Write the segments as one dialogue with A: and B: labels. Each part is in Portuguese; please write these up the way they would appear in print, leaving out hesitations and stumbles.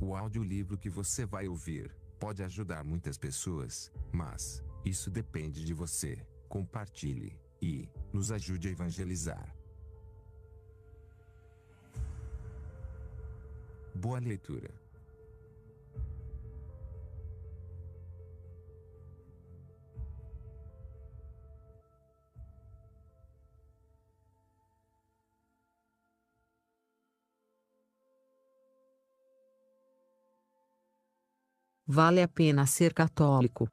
A: O audiolivro que você vai ouvir pode ajudar muitas pessoas, mas isso depende de você. Compartilhe e nos ajude a evangelizar. Boa leitura.
B: Vale a pena ser católico.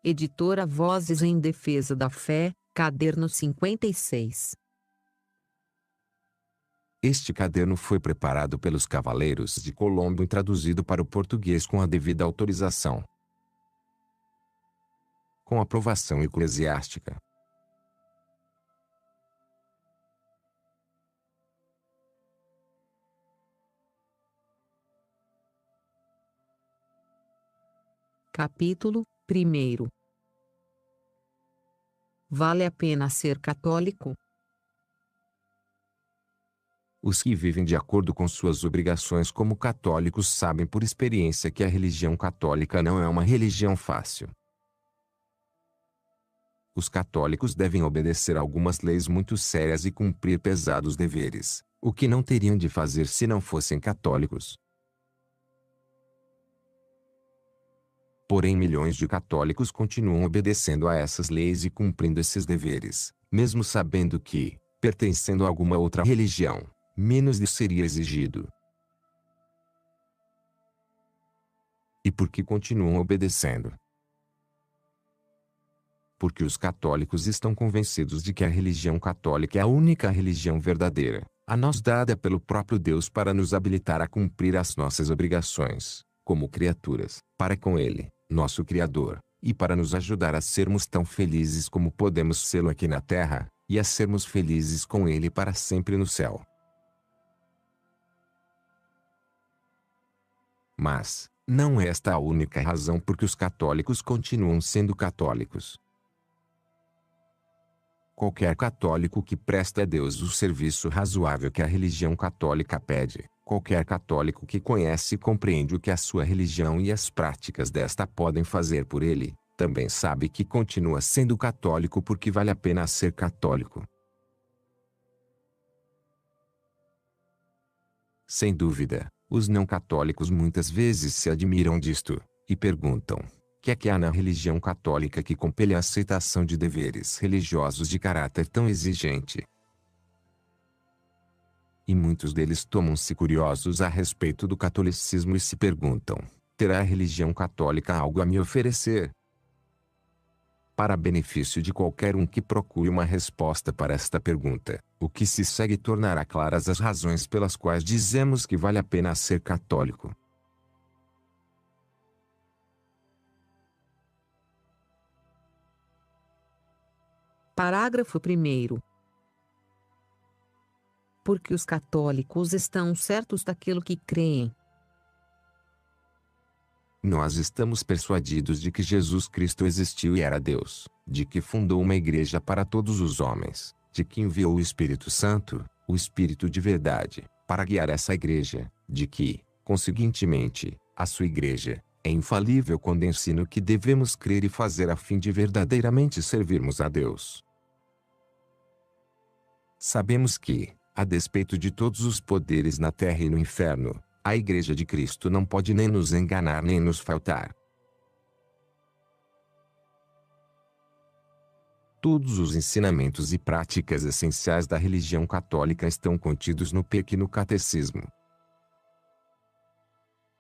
B: Editora Vozes em Defesa da Fé, Caderno 56.
A: Este caderno foi preparado pelos Cavaleiros de Colombo e traduzido para o português com a devida autorização. Com aprovação eclesiástica.
B: Capítulo 1. Vale a pena ser católico?
A: Os que vivem de acordo com suas obrigações como católicos sabem por experiência que a religião católica não é uma religião fácil. Os católicos devem obedecer algumas leis muito sérias e cumprir pesados deveres, o que não teriam de fazer se não fossem católicos. Porém, milhões de católicos continuam obedecendo a essas leis e cumprindo esses deveres, mesmo sabendo que, pertencendo a alguma outra religião, menos lhes seria exigido. E por que continuam obedecendo? Porque os católicos estão convencidos de que a religião católica é a única religião verdadeira, a nós dada pelo próprio Deus para nos habilitar a cumprir as nossas obrigações, como criaturas, para com Ele, nosso Criador, e para nos ajudar a sermos tão felizes como podemos sê-lo aqui na Terra, e a sermos felizes com Ele para sempre no céu. Mas, não é esta a única razão por que os católicos continuam sendo católicos. Qualquer católico que presta a Deus o serviço razoável que a religião católica pede, qualquer católico que conhece e compreende o que a sua religião e as práticas desta podem fazer por ele, também sabe que continua sendo católico porque vale a pena ser católico. Sem dúvida, os não católicos muitas vezes se admiram disto, e perguntam: o que há na religião católica que compele a aceitação de deveres religiosos de caráter tão exigente? E muitos deles tomam-se curiosos a respeito do catolicismo e se perguntam: terá a religião católica algo a me oferecer? Para benefício de qualquer um que procure uma resposta para esta pergunta, o que se segue tornará claras as razões pelas quais dizemos que vale a pena ser católico.
B: Parágrafo 1. Porque os católicos estão certos daquilo que creem.
A: Nós estamos persuadidos de que Jesus Cristo existiu e era Deus, de que fundou uma igreja para todos os homens, de que enviou o Espírito Santo, o Espírito de verdade, para guiar essa igreja, de que, conseguintemente, a sua igreja é infalível quando ensina o que devemos crer e fazer a fim de verdadeiramente servirmos a Deus. Sabemos que, a despeito de todos os poderes na terra e no inferno, a Igreja de Cristo não pode nem nos enganar nem nos faltar. Todos os ensinamentos e práticas essenciais da religião católica estão contidos no Pequeno Catecismo.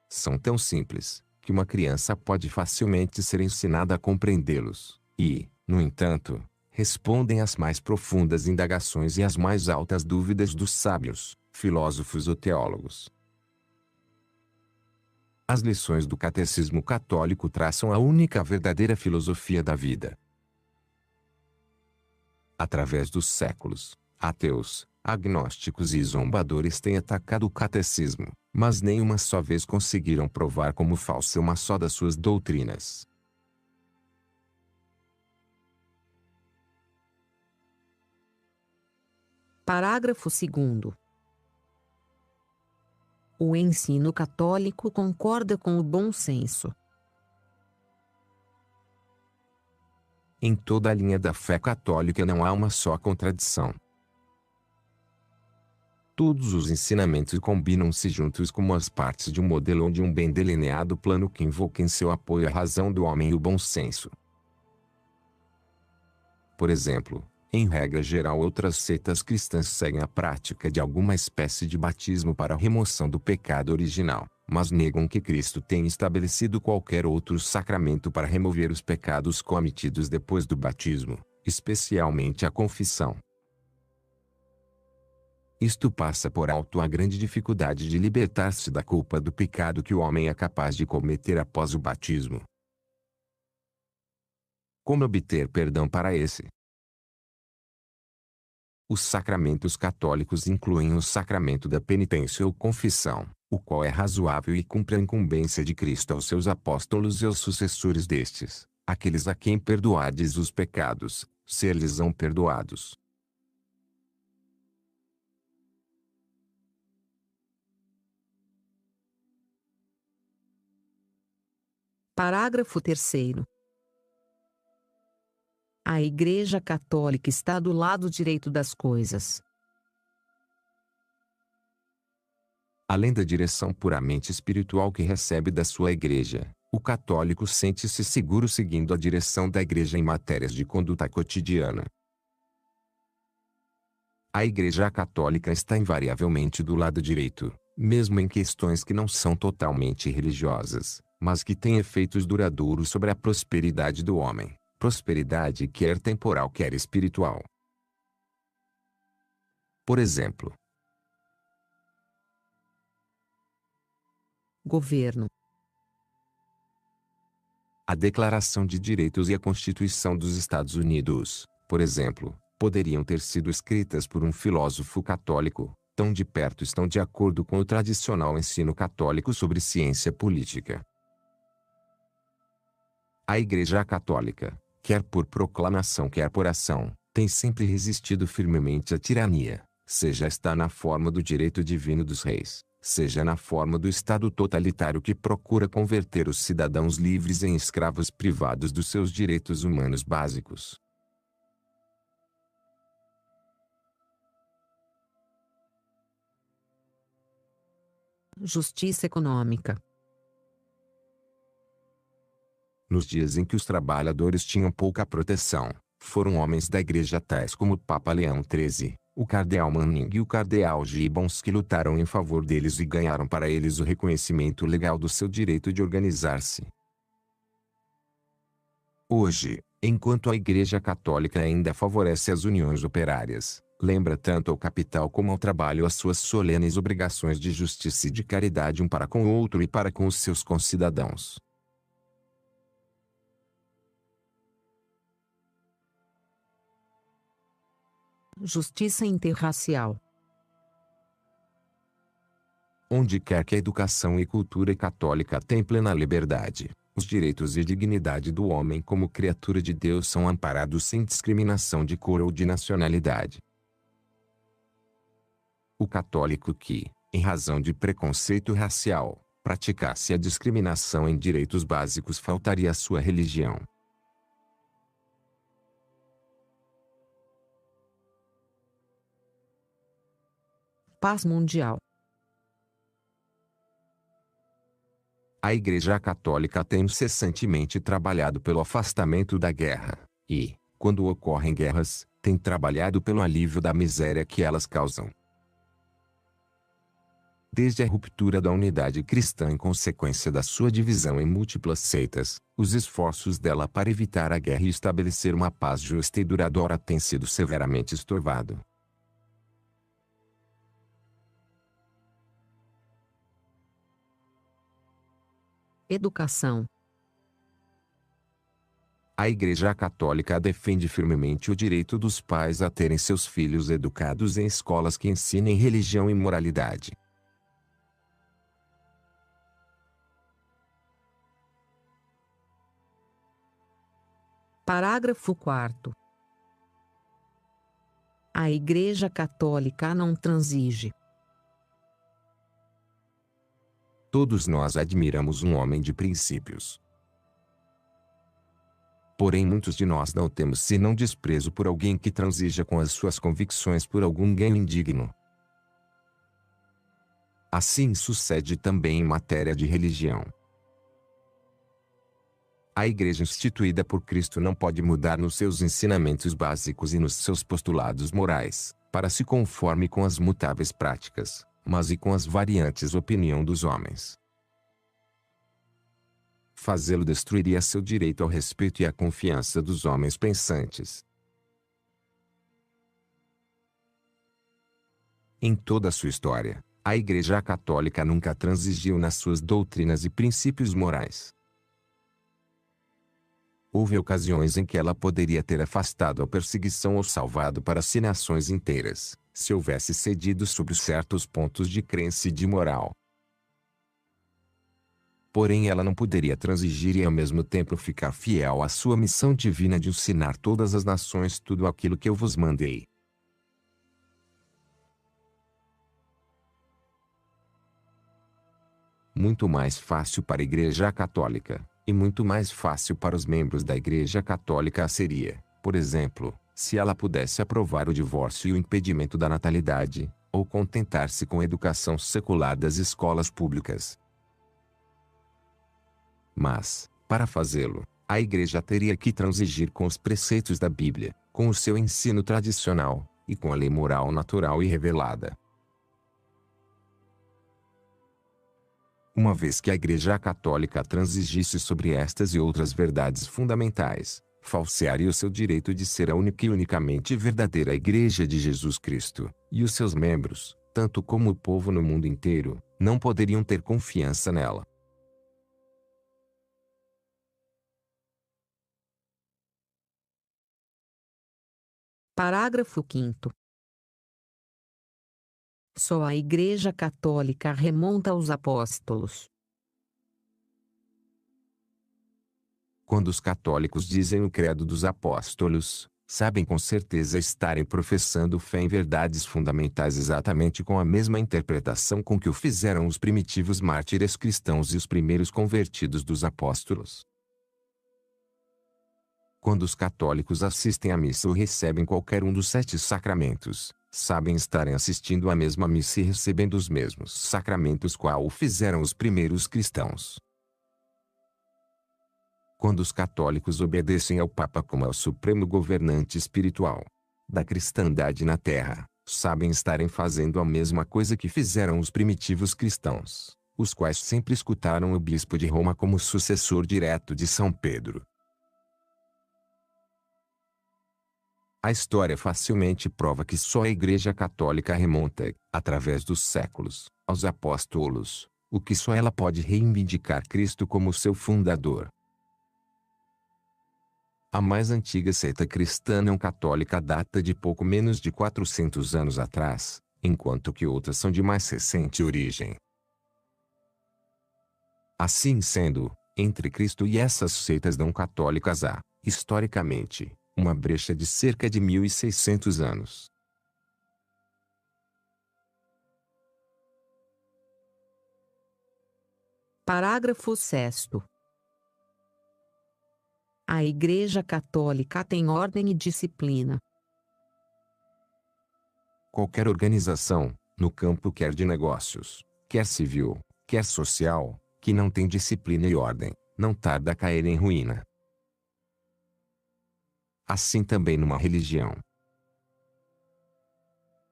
A: São tão simples, que uma criança pode facilmente ser ensinada a compreendê-los, e, no entanto, respondem às mais profundas indagações e às mais altas dúvidas dos sábios, filósofos ou teólogos. As lições do Catecismo Católico traçam a única verdadeira filosofia da vida. Através dos séculos, ateus, agnósticos e zombadores têm atacado o Catecismo, mas nem uma só vez conseguiram provar como falsa uma só das suas doutrinas.
B: Parágrafo 2. O ensino católico concorda com o bom senso.
A: Em toda a linha da fé católica não há uma só contradição. Todos os ensinamentos combinam-se juntos como as partes de um modelo ou de um bem delineado plano que invoca em seu apoio a razão do homem e o bom senso. Por exemplo, em regra geral, outras seitas cristãs seguem a prática de alguma espécie de batismo para a remoção do pecado original, mas negam que Cristo tenha estabelecido qualquer outro sacramento para remover os pecados cometidos depois do batismo, especialmente a confissão. Isto passa por alto a grande dificuldade de libertar-se da culpa do pecado que o homem é capaz de cometer após o batismo. Como obter perdão para esse? Os sacramentos católicos incluem o sacramento da penitência ou confissão, o qual é razoável e cumpre a incumbência de Cristo aos seus apóstolos e aos sucessores destes, aqueles a quem perdoardes os pecados, ser-lhes-ão perdoados.
B: Parágrafo 3º. A Igreja Católica está do lado direito das coisas.
A: Além da direção puramente espiritual que recebe da sua Igreja, o católico sente-se seguro seguindo a direção da Igreja em matérias de conduta cotidiana. A Igreja Católica está invariavelmente do lado direito, mesmo em questões que não são totalmente religiosas, mas que têm efeitos duradouros sobre a prosperidade do homem, prosperidade quer temporal quer espiritual. Por exemplo,
B: Governo.
A: a Declaração de Direitos e a Constituição dos Estados Unidos, por exemplo, poderiam ter sido escritas por um filósofo católico, tão de perto estão de acordo com o tradicional ensino católico sobre ciência política. A Igreja Católica, quer por proclamação quer por ação, tem sempre resistido firmemente à tirania, seja esta na forma do direito divino dos reis, seja na forma do Estado totalitário que procura converter os cidadãos livres em escravos privados dos seus direitos humanos básicos.
B: Justiça econômica.
A: Nos dias em que os trabalhadores tinham pouca proteção, foram homens da Igreja tais como o Papa Leão XIII, o Cardeal Manning e o Cardeal Gibbons que lutaram em favor deles e ganharam para eles o reconhecimento legal do seu direito de organizar-se. Hoje, enquanto a Igreja Católica ainda favorece as uniões operárias, lembra tanto ao capital como ao trabalho as suas solenes obrigações de justiça e de caridade um para com o outro e para com os seus concidadãos.
B: Justiça interracial.
A: Onde quer que a educação e cultura católica tenham plena liberdade, os direitos e dignidade do homem como criatura de Deus são amparados sem discriminação de cor ou de nacionalidade. O católico que, em razão de preconceito racial, praticasse a discriminação em direitos básicos faltaria à sua religião.
B: Paz mundial.
A: A Igreja Católica tem incessantemente trabalhado pelo afastamento da guerra, e, quando ocorrem guerras, tem trabalhado pelo alívio da miséria que elas causam. Desde a ruptura da unidade cristã em consequência da sua divisão em múltiplas seitas, os esforços dela para evitar a guerra e estabelecer uma paz justa e duradoura têm sido severamente estorvados.
B: Educação.
A: A Igreja Católica defende firmemente o direito dos pais a terem seus filhos educados em escolas que ensinem religião e moralidade.
B: Parágrafo 4º. A Igreja Católica não transige.
A: Todos nós admiramos um homem de princípios. Porém, muitos de nós não temos senão desprezo por alguém que transija com as suas convicções por algum ganho indigno. Assim sucede também em matéria de religião. A Igreja instituída por Cristo não pode mudar nos seus ensinamentos básicos e nos seus postulados morais, para se conforme com as mutáveis práticas, mas e com as variantes opinião dos homens. Fazê-lo destruiria seu direito ao respeito e à confiança dos homens pensantes. Em toda a sua história, a Igreja Católica nunca transigiu nas suas doutrinas e princípios morais. Houve ocasiões em que ela poderia ter afastado a perseguição ou salvado para si nações inteiras, se houvesse cedido sobre certos pontos de crença e de moral. Porém, ela não poderia transigir e ao mesmo tempo ficar fiel à sua missão divina de ensinar todas as nações tudo aquilo que eu vos mandei. Muito mais fácil para a Igreja Católica, e muito mais fácil para os membros da Igreja Católica seria, por exemplo, se ela pudesse aprovar o divórcio e o impedimento da natalidade, ou contentar-se com a educação secular das escolas públicas. Mas, para fazê-lo, a Igreja teria que transigir com os preceitos da Bíblia, com o seu ensino tradicional, e com a lei moral natural e revelada. Uma vez que a Igreja Católica transigisse sobre estas e outras verdades fundamentais, falsearia o seu direito de ser a única e unicamente verdadeira Igreja de Jesus Cristo, e os seus membros, tanto como o povo no mundo inteiro, não poderiam ter confiança nela.
B: Parágrafo 5º. Só a Igreja Católica remonta aos apóstolos.
A: Quando os católicos dizem o credo dos apóstolos, sabem com certeza estarem professando fé em verdades fundamentais exatamente com a mesma interpretação com que o fizeram os primitivos mártires cristãos e os primeiros convertidos dos apóstolos. Quando os católicos assistem à missa ou recebem qualquer um dos 7 sacramentos, sabem estarem assistindo à mesma missa e recebendo os mesmos sacramentos qual o fizeram os primeiros cristãos. Quando os católicos obedecem ao Papa como ao supremo governante espiritual da cristandade na terra, sabem estarem fazendo a mesma coisa que fizeram os primitivos cristãos, os quais sempre escutaram o bispo de Roma como sucessor direto de São Pedro. A história facilmente prova que só a Igreja Católica remonta, através dos séculos, aos apóstolos, o que só ela pode reivindicar Cristo como seu fundador. A mais antiga seita cristã não católica data de pouco menos de 400 anos atrás, enquanto que outras são de mais recente origem. Assim sendo, entre Cristo e essas seitas não católicas há, historicamente, uma brecha de cerca de 1600 anos.
B: Parágrafo 6º. A Igreja Católica tem ordem e disciplina.
A: Qualquer organização, no campo quer de negócios, quer civil, quer social, que não tem disciplina e ordem, não tarda a cair em ruína. Assim também numa religião.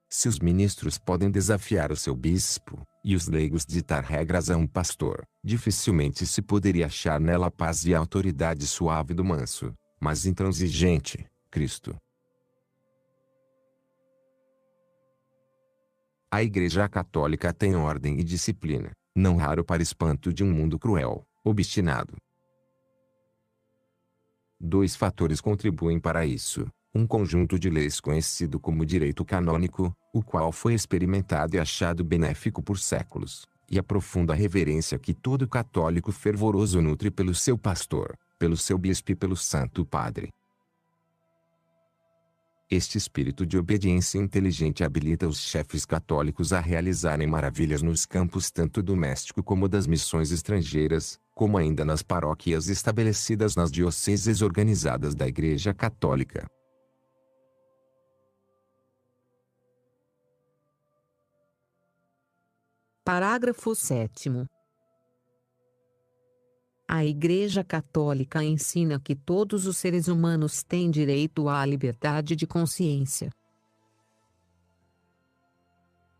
A: Se os ministros podem desafiar o seu bispo, e os leigos ditar regras a um pastor, dificilmente se poderia achar nela a paz e a autoridade suave do manso, mas intransigente, Cristo. A Igreja Católica tem ordem e disciplina, não raro para espanto de um mundo cruel, obstinado. 2 fatores contribuem para isso: um conjunto de leis conhecido como direito canônico, o qual foi experimentado e achado benéfico por séculos, e a profunda reverência que todo católico fervoroso nutre pelo seu pastor, pelo seu bispo e pelo Santo Padre. Este espírito de obediência inteligente habilita os chefes católicos a realizarem maravilhas nos campos tanto doméstico como das missões estrangeiras, como ainda nas paróquias estabelecidas nas dioceses organizadas da Igreja Católica.
B: Parágrafo 7º. A Igreja Católica ensina que todos os seres humanos têm direito à liberdade de consciência.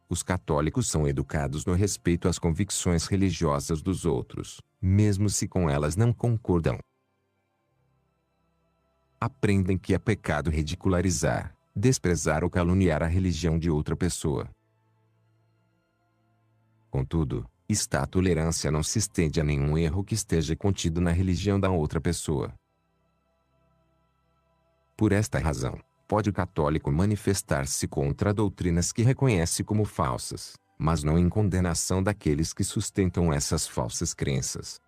A: Os católicos são educados no respeito às convicções religiosas dos outros, mesmo se com elas não concordam. Aprendem que é pecado ridicularizar, desprezar ou caluniar a religião de outra pessoa. Contudo, a tolerância não se estende a nenhum erro que esteja contido na religião da outra pessoa. Por esta razão, pode o católico manifestar-se contra doutrinas que reconhece como falsas, mas não em condenação daqueles que sustentam essas falsas crenças.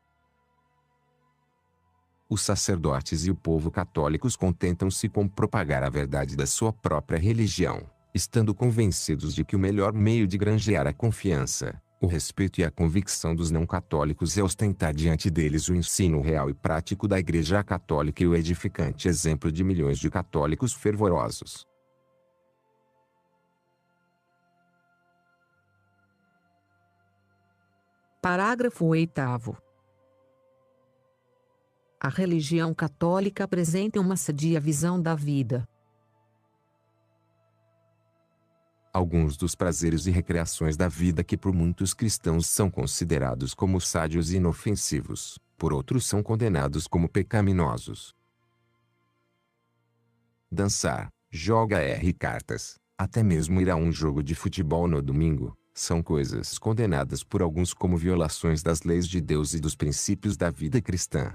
A: Os sacerdotes e o povo católicos contentam-se com propagar a verdade da sua própria religião, estando convencidos de que o melhor meio de granjear a confiança, o respeito e a convicção dos não-católicos é ostentar diante deles o ensino real e prático da Igreja Católica e o edificante exemplo de milhões de católicos fervorosos.
B: Parágrafo 8º. A religião católica apresenta uma sadia visão da vida.
A: Alguns dos prazeres e recreações da vida que por muitos cristãos são considerados como sádios e inofensivos, por outros são condenados como pecaminosos. Dançar, jogar cartas, até mesmo ir a um jogo de futebol no domingo, são coisas condenadas por alguns como violações das leis de Deus e dos princípios da vida cristã.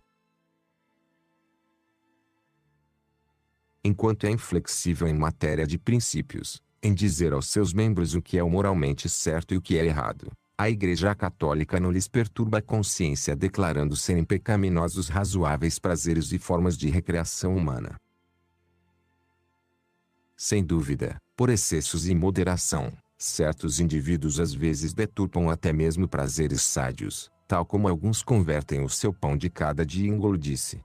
A: Enquanto é inflexível em matéria de princípios, em dizer aos seus membros o que é o moralmente certo e o que é errado, a Igreja Católica não lhes perturba a consciência declarando serem pecaminosos razoáveis prazeres e formas de recreação humana. Sem dúvida, por excessos e imoderação, certos indivíduos às vezes deturpam até mesmo prazeres sádios, tal como alguns convertem o seu pão de cada dia em gulodice.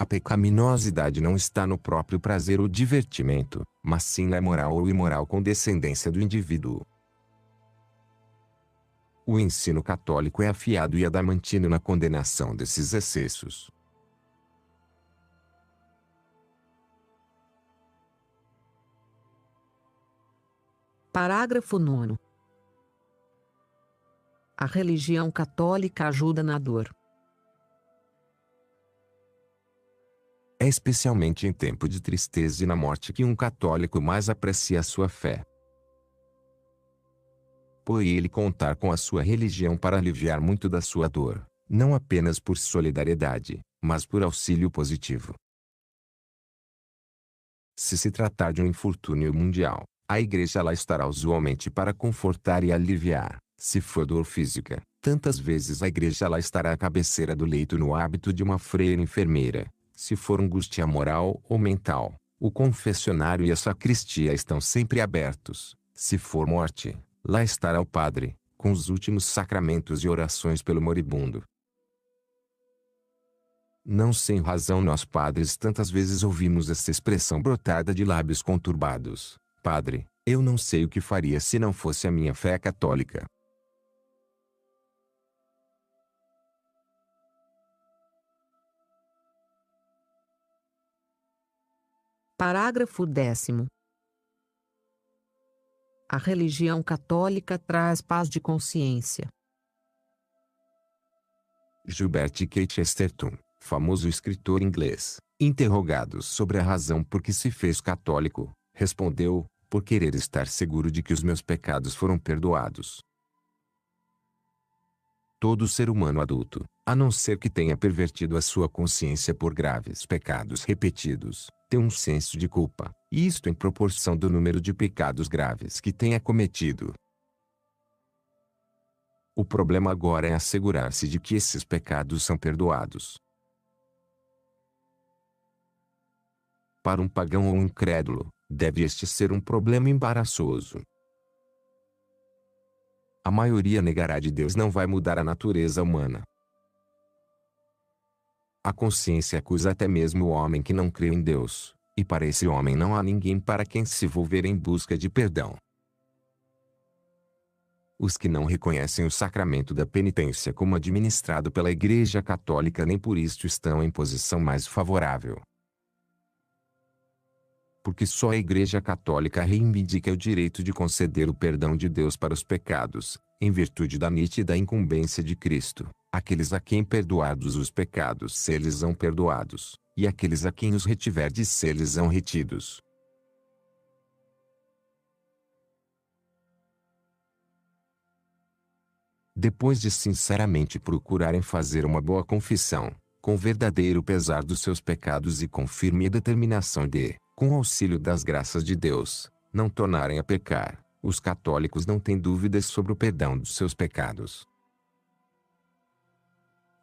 A: A pecaminosidade não está no próprio prazer ou divertimento, mas sim na moral ou imoral condescendência do indivíduo. O ensino católico é afiado e adamantido na condenação desses excessos.
B: Parágrafo 9º. A religião católica ajuda na dor.
A: É especialmente em tempo de tristeza e na morte que um católico mais aprecia a sua fé. Por ele contar com a sua religião para aliviar muito da sua dor, não apenas por solidariedade, mas por auxílio positivo. Se se tratar de um infortúnio mundial, a Igreja lá estará usualmente para confortar e aliviar. Se for dor física, tantas vezes a Igreja lá estará à cabeceira do leito no hábito de uma freira enfermeira. Se for angústia moral ou mental, o confessionário e a sacristia estão sempre abertos. Se for morte, lá estará o padre, com os últimos sacramentos e orações pelo moribundo. Não sem razão nós padres tantas vezes ouvimos essa expressão brotada de lábios conturbados: Padre, eu não sei o que faria se não fosse a minha fé católica.
B: Parágrafo 10º. A religião católica traz paz de consciência.
A: Gilbert K. Chesterton, famoso escritor inglês, interrogado sobre a razão por que se fez católico, respondeu: por querer estar seguro de que os meus pecados foram perdoados. Todo ser humano adulto, a não ser que tenha pervertido a sua consciência por graves pecados repetidos, tem um senso de culpa, e isto em proporção do número de pecados graves que tenha cometido. O problema agora é assegurar-se de que esses pecados são perdoados. Para um pagão ou um incrédulo, deve este ser um problema embaraçoso. A maioria negará de Deus não vai mudar a natureza humana. A consciência acusa até mesmo o homem que não crê em Deus, e para esse homem não há ninguém para quem se volver em busca de perdão. Os que não reconhecem o sacramento da penitência como administrado pela Igreja Católica nem por isto estão em posição mais favorável. Porque só a Igreja Católica reivindica o direito de conceder o perdão de Deus para os pecados, em virtude da nítida incumbência de Cristo, aqueles a quem perdoados os pecados se-lhes são perdoados, e aqueles a quem os retiverdes se-lhes são retidos. Depois de sinceramente procurarem fazer uma boa confissão, com verdadeiro pesar dos seus pecados e com firme determinação de, com auxílio das graças de Deus, não tornarem a pecar, os católicos não têm dúvidas sobre o perdão dos seus pecados.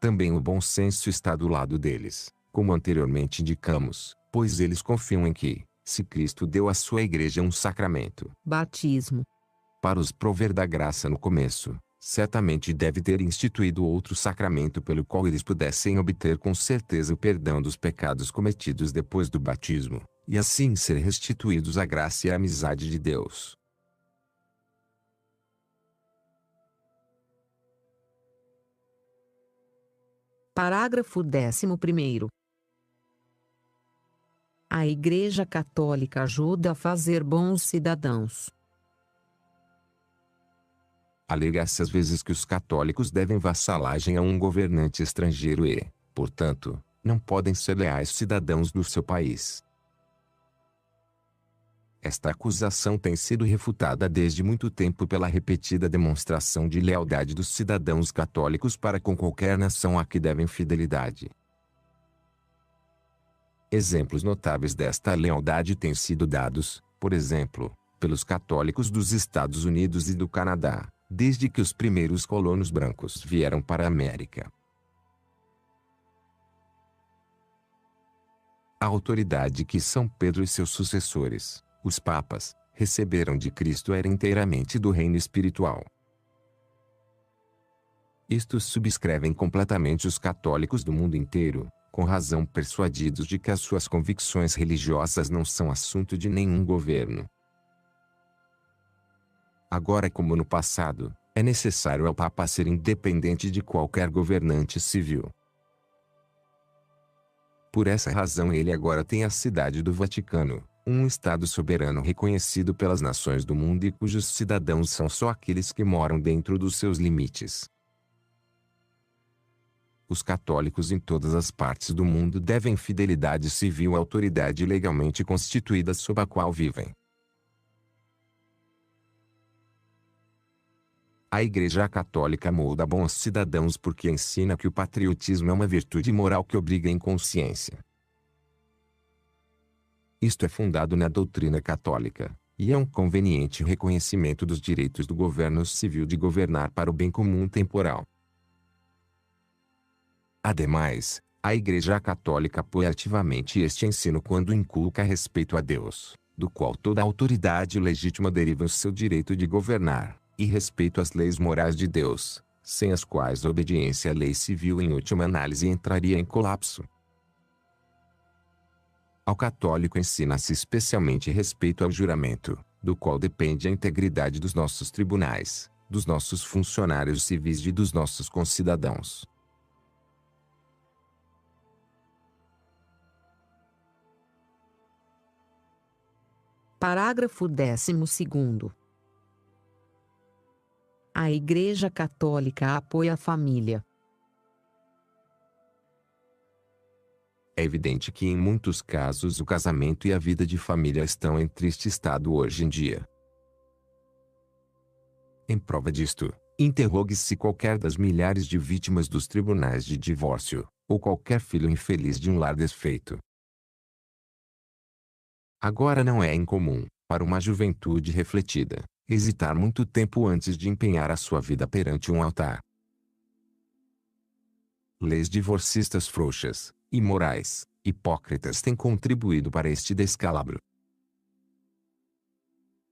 A: Também o bom senso está do lado deles, como anteriormente indicamos, pois eles confiam em que, se Cristo deu à sua Igreja um sacramento,
B: batismo,
A: para os prover da graça no começo, certamente deve ter instituído outro sacramento pelo qual eles pudessem obter com certeza o perdão dos pecados cometidos depois do batismo, e assim ser restituídos à graça e à amizade de Deus.
B: Parágrafo 11º. A Igreja Católica ajuda a fazer bons cidadãos.
A: Alega-se às vezes que os católicos devem vassalagem a um governante estrangeiro e, portanto, não podem ser leais cidadãos do seu país. Esta acusação tem sido refutada desde muito tempo pela repetida demonstração de lealdade dos cidadãos católicos para com qualquer nação a que devem fidelidade. Exemplos notáveis desta lealdade têm sido dados, por exemplo, pelos católicos dos Estados Unidos e do Canadá, desde que os primeiros colonos brancos vieram para a América. A autoridade que São Pedro e seus sucessores, os papas, receberam de Cristo era inteiramente do reino espiritual. Estes subscrevem completamente os católicos do mundo inteiro, com razão persuadidos de que as suas convicções religiosas não são assunto de nenhum governo. Agora como no passado, é necessário ao Papa ser independente de qualquer governante civil. Por essa razão ele agora tem a cidade do Vaticano, um Estado soberano reconhecido pelas nações do mundo e cujos cidadãos são só aqueles que moram dentro dos seus limites. Os católicos em todas as partes do mundo devem fidelidade civil à autoridade legalmente constituída sob a qual vivem. A Igreja Católica molda bons cidadãos porque ensina que o patriotismo é uma virtude moral que obriga em consciência. Isto é fundado na doutrina católica, e é um conveniente reconhecimento dos direitos do governo civil de governar para o bem comum temporal. Ademais, a Igreja Católica apoia ativamente este ensino quando inculca respeito a Deus, do qual toda autoridade legítima deriva o seu direito de governar, e respeito às leis morais de Deus, sem as quais a obediência à lei civil em última análise entraria em colapso. Ao católico ensina-se especialmente respeito ao juramento, do qual depende a integridade dos nossos tribunais, dos nossos funcionários civis e dos nossos concidadãos.
B: Parágrafo 12º. A Igreja Católica apoia a família.
A: É evidente que em muitos casos o casamento e a vida de família estão em triste estado hoje em dia. Em prova disto, interrogue-se qualquer das milhares de vítimas dos tribunais de divórcio, ou qualquer filho infeliz de um lar desfeito. Agora não é incomum, para uma juventude refletida, hesitar muito tempo antes de empenhar a sua vida perante um altar. Leis divorcistas frouxas, imorais, hipócritas têm contribuído para este descalabro.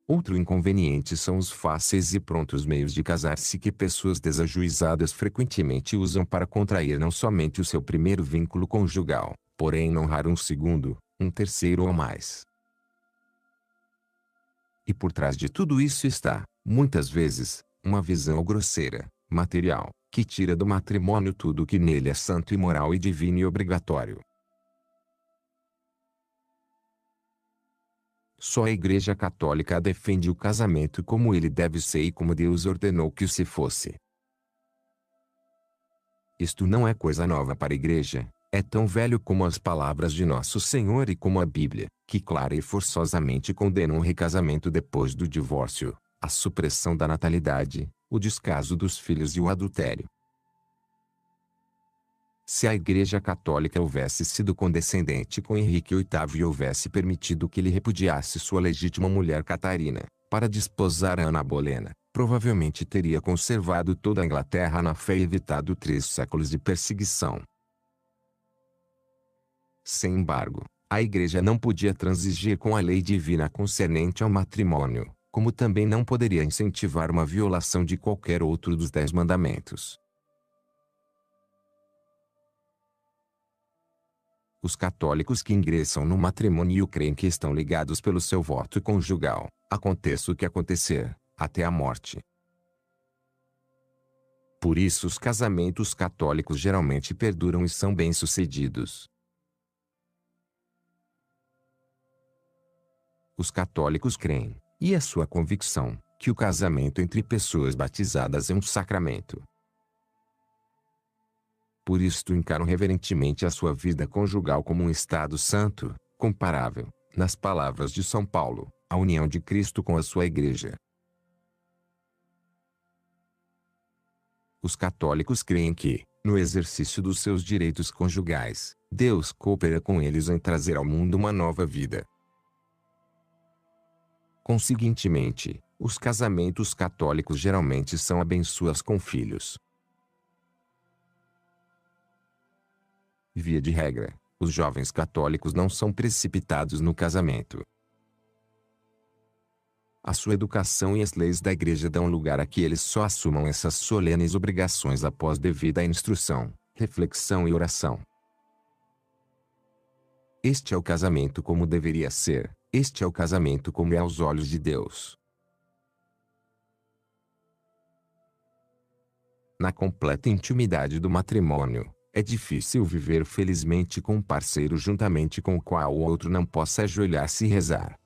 A: Outro inconveniente são os fáceis e prontos meios de casar-se que pessoas desajuizadas frequentemente usam para contrair não somente o seu primeiro vínculo conjugal, porém não raro um segundo, um terceiro ou mais. E por trás de tudo isso está, muitas vezes, uma visão grosseira, material, que tira do matrimônio tudo o que nele é santo e moral e divino e obrigatório. Só a Igreja Católica defende o casamento como ele deve ser e como Deus ordenou que se fosse. Isto não é coisa nova para a Igreja, é tão velho como as palavras de Nosso Senhor e como a Bíblia, que clara e forçosamente condenam o recasamento depois do divórcio, a supressão da natalidade, o descaso dos filhos e o adultério. Se a Igreja Católica houvesse sido condescendente com Henrique VIII e houvesse permitido que ele repudiasse sua legítima mulher Catarina, para desposar Ana Bolena, provavelmente teria conservado toda a Inglaterra na fé e evitado 3 séculos de perseguição. Sem embargo, a Igreja não podia transigir com a lei divina concernente ao matrimônio, como também não poderia incentivar uma violação de qualquer outro dos 10 mandamentos. Os católicos que ingressam no matrimônio creem que estão ligados pelo seu voto conjugal, aconteça o que acontecer, até a morte. Por isso os casamentos católicos geralmente perduram e são bem-sucedidos. Os católicos creem, e é sua convicção, que o casamento entre pessoas batizadas é um sacramento. Por isto encaram reverentemente a sua vida conjugal como um estado santo, comparável, nas palavras de São Paulo, à união de Cristo com a sua Igreja. Os católicos creem que, no exercício dos seus direitos conjugais, Deus coopera com eles em trazer ao mundo uma nova vida. Conseguintemente, os casamentos católicos geralmente são abençoados com filhos. Via de regra, os jovens católicos não são precipitados no casamento. A sua educação e as leis da Igreja dão lugar a que eles só assumam essas solenes obrigações após devida instrução, reflexão e oração. Este é o casamento como deveria ser, este é o casamento como é aos olhos de Deus. Na completa intimidade do matrimônio, é difícil viver felizmente com um parceiro juntamente com o qual o outro não possa ajoelhar-se e rezar.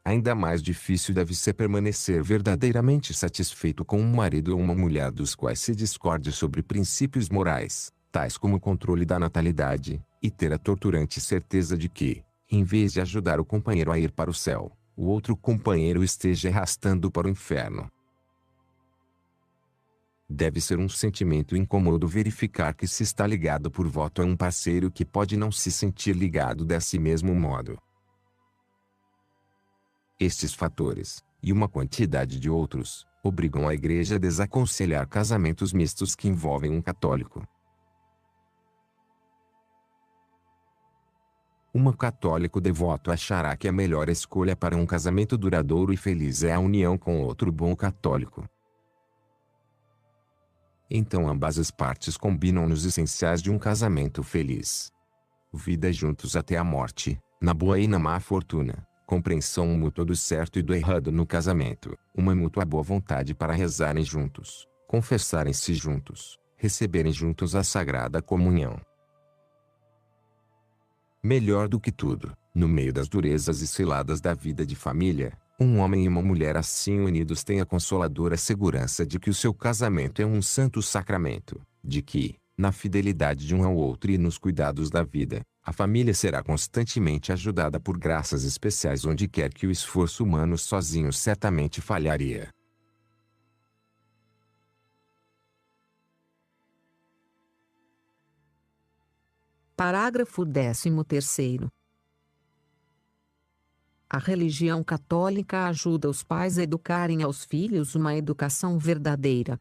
A: Ainda mais difícil deve ser permanecer verdadeiramente satisfeito com um marido ou uma mulher dos quais se discorde sobre princípios morais, tais como o controle da natalidade, e ter a torturante certeza de que, em vez de ajudar o companheiro a ir para o céu, o outro companheiro esteja arrastando para o inferno. Deve ser um sentimento incômodo verificar que se está ligado por voto a um parceiro que pode não se sentir ligado desse mesmo modo. Estes fatores, e uma quantidade de outros, obrigam a Igreja a desaconselhar casamentos mistos que envolvem um católico. Um católico devoto achará que a melhor escolha para um casamento duradouro e feliz é a união com outro bom católico. Então ambas as partes combinam nos essenciais de um casamento feliz. Vida juntos até a morte, na boa e na má fortuna, compreensão mútua do certo e do errado no casamento, uma mútua boa vontade para rezarem juntos, confessarem-se juntos, receberem juntos a Sagrada Comunhão. Melhor do que tudo, no meio das durezas e ciladas da vida de família, um homem e uma mulher assim unidos têm a consoladora segurança de que o seu casamento é um santo sacramento, de que, na fidelidade de um ao outro e nos cuidados da vida, a família será constantemente ajudada por graças especiais onde quer que o esforço humano sozinho certamente falharia.
B: Parágrafo 13º. A religião católica ajuda os pais a educarem aos filhos uma educação verdadeira.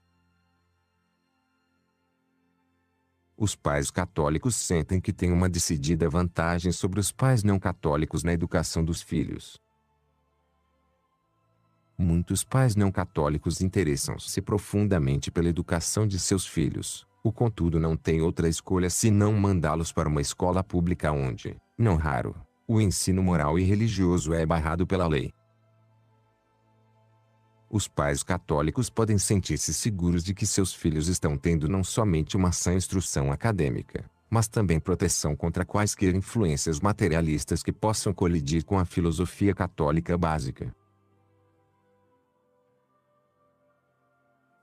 A: Os pais católicos sentem que têm uma decidida vantagem sobre os pais não católicos na educação dos filhos. Muitos pais não católicos interessam-se profundamente pela educação de seus filhos, contudo não têm outra escolha senão mandá-los para uma escola pública onde, não raro, o ensino moral e religioso é barrado pela lei. Os pais católicos podem sentir-se seguros de que seus filhos estão tendo não somente uma sã instrução acadêmica, mas também proteção contra quaisquer influências materialistas que possam colidir com a filosofia católica básica.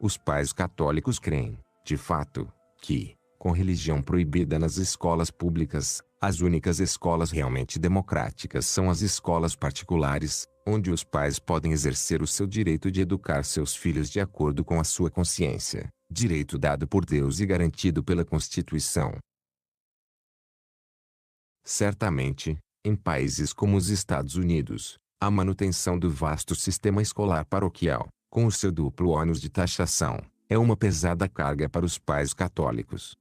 A: Os pais católicos creem, de fato, que, com religião proibida nas escolas públicas, as únicas escolas realmente democráticas são as escolas particulares, onde os pais podem exercer o seu direito de educar seus filhos de acordo com a sua consciência, direito dado por Deus e garantido pela Constituição. Certamente, em países como os Estados Unidos, a manutenção do vasto sistema escolar paroquial, com o seu duplo ônus de taxação, é uma pesada carga para os pais católicos.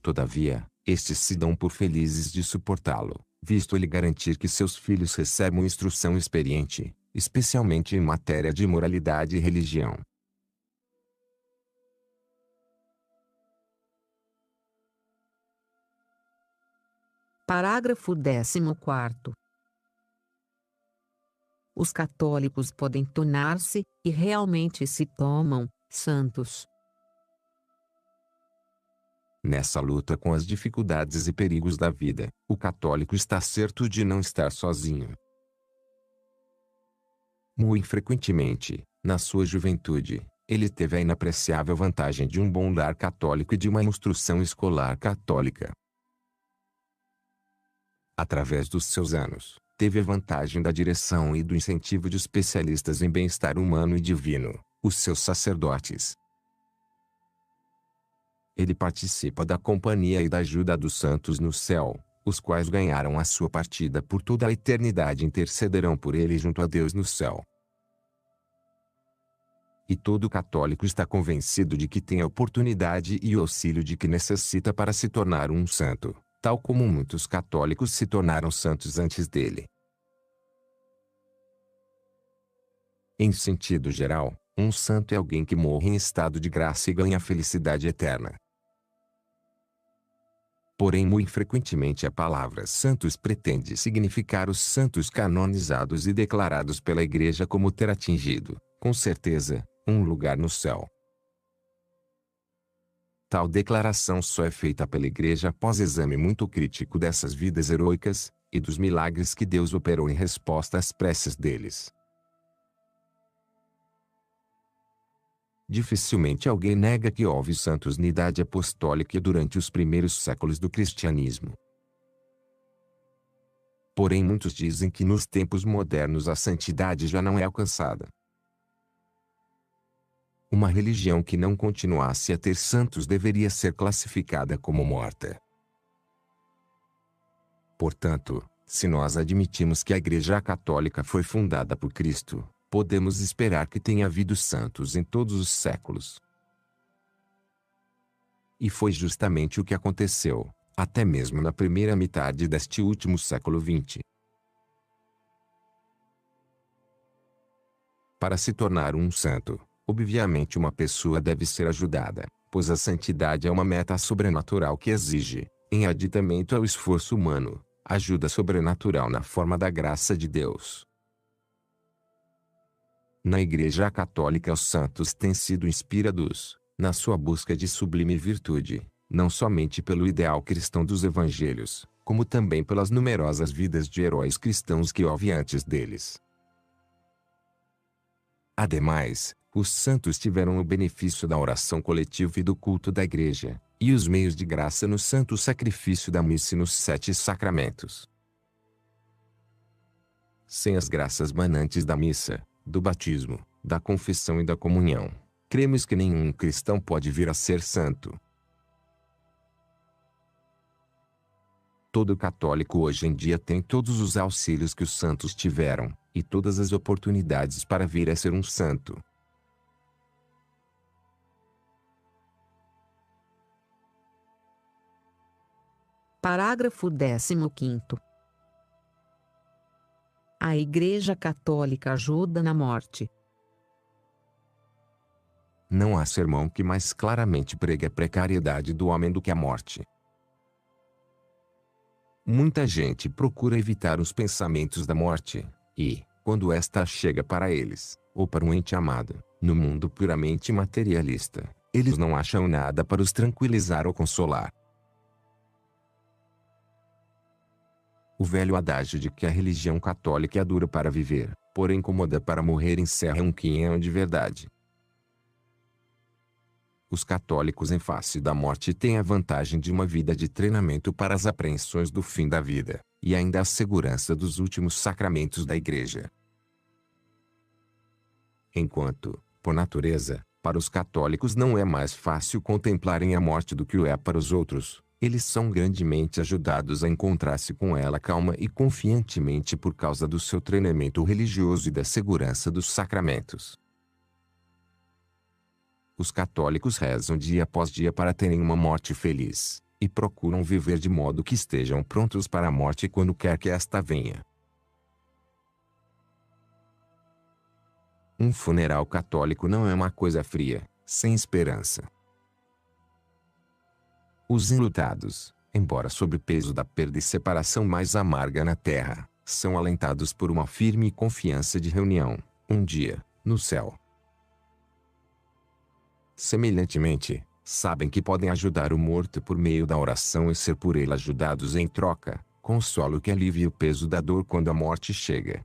A: Todavia, estes se dão por felizes de suportá-lo, visto ele garantir que seus filhos recebam instrução experiente, especialmente em matéria de moralidade e religião.
B: Parágrafo 14º. Os católicos podem tornar-se, e realmente se tomam, santos.
A: Nessa luta com as dificuldades e perigos da vida, o católico está certo de não estar sozinho. Muito frequentemente, na sua juventude, ele teve a inapreciável vantagem de um bom lar católico e de uma instrução escolar católica. Através dos seus anos, teve a vantagem da direção e do incentivo de especialistas em bem-estar humano e divino, os seus sacerdotes. Ele participa da companhia e da ajuda dos santos no céu, os quais ganharam a sua partida por toda a eternidade e intercederão por ele junto a Deus no céu. E todo católico está convencido de que tem a oportunidade e o auxílio de que necessita para se tornar um santo, tal como muitos católicos se tornaram santos antes dele. Em sentido geral, um santo é alguém que morre em estado de graça e ganha a felicidade eterna. Porém, muito frequentemente a palavra santos pretende significar os santos canonizados e declarados pela Igreja como ter atingido, com certeza, um lugar no céu. Tal declaração só é feita pela Igreja após exame muito crítico dessas vidas heroicas, e dos milagres que Deus operou em resposta às preces deles. Dificilmente alguém nega que houve santos na idade apostólica e durante os primeiros séculos do cristianismo. Porém, muitos dizem que nos tempos modernos a santidade já não é alcançada. Uma religião que não continuasse a ter santos deveria ser classificada como morta. Portanto, se nós admitimos que a Igreja Católica foi fundada por Cristo, podemos esperar que tenha havido santos em todos os séculos. E foi justamente o que aconteceu, até mesmo na primeira metade deste último século XX. Para se tornar um santo, obviamente uma pessoa deve ser ajudada, pois a santidade é uma meta sobrenatural que exige, em aditamento ao esforço humano, ajuda sobrenatural na forma da graça de Deus. Na Igreja Católica os santos têm sido inspirados, na sua busca de sublime virtude, não somente pelo ideal cristão dos evangelhos, como também pelas numerosas vidas de heróis cristãos que houve antes deles. Ademais, os santos tiveram o benefício da oração coletiva e do culto da Igreja, e os meios de graça no santo sacrifício da missa e nos 7 sacramentos. Sem as graças manantes da missa, do batismo, da confissão e da comunhão, cremos que nenhum cristão pode vir a ser santo. Todo católico hoje em dia tem todos os auxílios que os santos tiveram, e todas as oportunidades para vir a ser um santo.
B: Parágrafo 15º. A Igreja Católica ajuda na morte.
A: Não há sermão que mais claramente pregue a precariedade do homem do que a morte. Muita gente procura evitar os pensamentos da morte, e, quando esta chega para eles, ou para um ente amado, no mundo puramente materialista, eles não acham nada para os tranquilizar ou consolar. O velho adágio de que a religião católica é dura para viver, porém cômoda para morrer encerra um quinhão de verdade. Os católicos em face da morte têm a vantagem de uma vida de treinamento para as apreensões do fim da vida, e ainda a segurança dos últimos sacramentos da Igreja. Enquanto, por natureza, para os católicos não é mais fácil contemplarem a morte do que o é para os outros, eles são grandemente ajudados a encontrar-se com ela calma e confiantemente por causa do seu treinamento religioso e da segurança dos sacramentos. Os católicos rezam dia após dia para terem uma morte feliz, e procuram viver de modo que estejam prontos para a morte quando quer que esta venha. Um funeral católico não é uma coisa fria, sem esperança. Os enlutados, embora sob o peso da perda e separação mais amarga na terra, são alentados por uma firme confiança de reunião, um dia, no céu. Semelhantemente, sabem que podem ajudar o morto por meio da oração e ser por ele ajudados em troca, consolo que alivia o peso da dor quando a morte chega.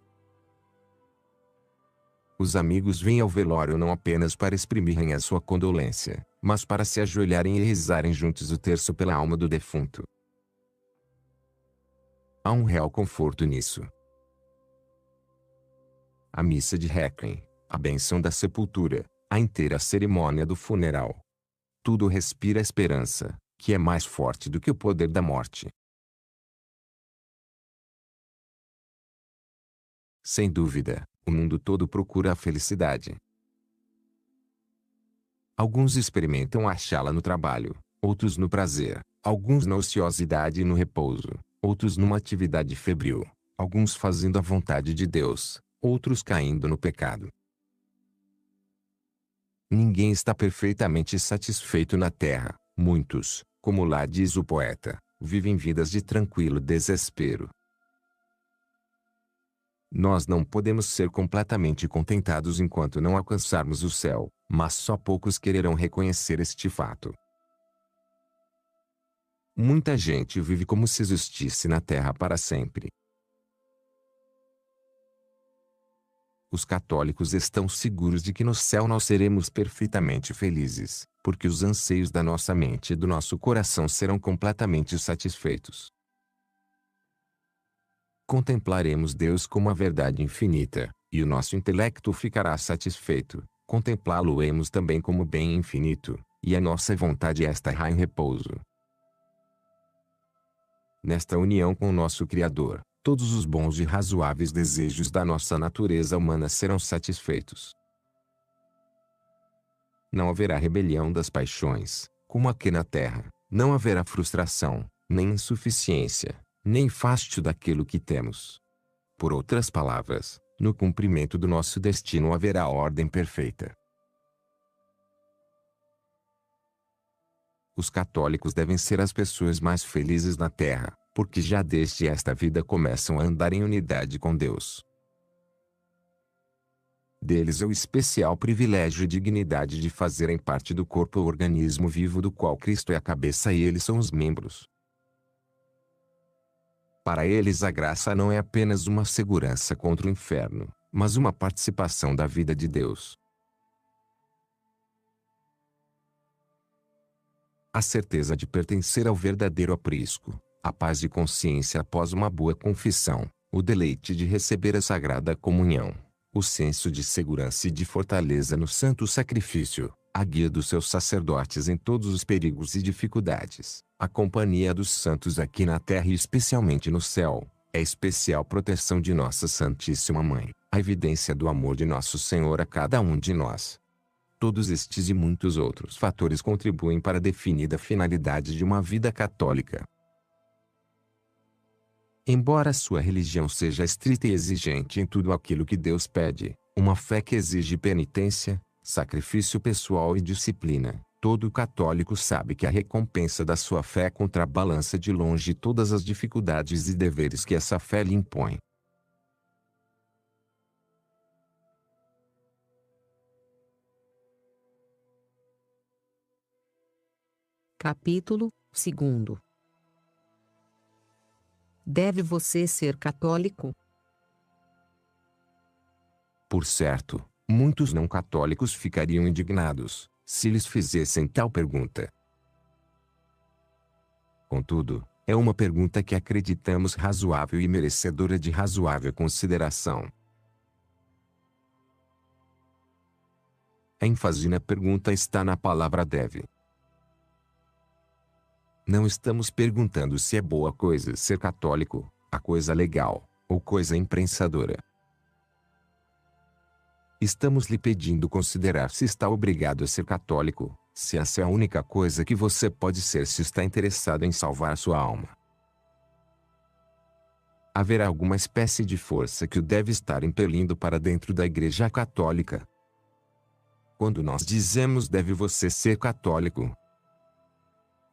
A: Os amigos vêm ao velório não apenas para exprimirem a sua condolência, mas para se ajoelharem e rezarem juntos o terço pela alma do defunto. Há um real conforto nisso. A missa de Requiem, a bênção da sepultura, a inteira cerimônia do funeral. Tudo respira esperança, que é mais forte do que o poder da morte. Sem dúvida, o mundo todo procura a felicidade. Alguns experimentam achá-la no trabalho, outros no prazer, alguns na ociosidade e no repouso, outros numa atividade febril, alguns fazendo a vontade de Deus, outros caindo no pecado. Ninguém está perfeitamente satisfeito na terra, muitos, como lá diz o poeta, vivem vidas de tranquilo desespero. Nós não podemos ser completamente contentados enquanto não alcançarmos o céu, mas só poucos quererão reconhecer este fato. Muita gente vive como se existisse na terra para sempre. Os católicos estão seguros de que no céu nós seremos perfeitamente felizes, porque os anseios da nossa mente e do nosso coração serão completamente satisfeitos. Contemplaremos Deus como a verdade infinita, e o nosso intelecto ficará satisfeito. Contemplá-lo-emos também como bem infinito, e a nossa vontade estará em repouso. Nesta união com o nosso Criador, todos os bons e razoáveis desejos da nossa natureza humana serão satisfeitos. Não haverá rebelião das paixões, como aqui na terra, não haverá frustração, nem insuficiência, nem fástio daquilo que temos. Por outras palavras, no cumprimento do nosso destino haverá ordem perfeita. Os católicos devem ser as pessoas mais felizes na terra, porque já desde esta vida começam a andar em unidade com Deus. Deles é o especial privilégio e dignidade de fazerem parte do corpo ou organismo vivo do qual Cristo é a cabeça e eles são os membros. Para eles a graça não é apenas uma segurança contra o inferno, mas uma participação da vida de Deus. A certeza de pertencer ao verdadeiro aprisco, a paz de consciência após uma boa confissão, o deleite de receber a Sagrada Comunhão, o senso de segurança e de fortaleza no santo sacrifício, a guia dos seus sacerdotes em todos os perigos e dificuldades, a companhia dos santos aqui na terra e especialmente no céu, a especial proteção de Nossa Santíssima Mãe, a evidência do amor de Nosso Senhor a cada um de nós. Todos estes e muitos outros fatores contribuem para a definida finalidade de uma vida católica. Embora sua religião seja estrita e exigente em tudo aquilo que Deus pede, uma fé que exige penitência, sacrifício pessoal e disciplina, todo católico sabe que a recompensa da sua fé contrabalança de longe todas as dificuldades e deveres que essa fé lhe impõe.
B: Capítulo 2. Deve você ser católico?
A: Por certo, muitos não católicos ficariam indignados se lhes fizessem tal pergunta. Contudo, é uma pergunta que acreditamos razoável e merecedora de razoável consideração. A ênfase na pergunta está na palavra deve. Não estamos perguntando se é boa coisa ser católico, a coisa legal, ou coisa imprensadora. Estamos lhe pedindo considerar se está obrigado a ser católico, se essa é a única coisa que você pode ser se está interessado em salvar sua alma. Haverá alguma espécie de força que o deve estar impelindo para dentro da Igreja Católica? Quando nós dizemos deve você ser católico,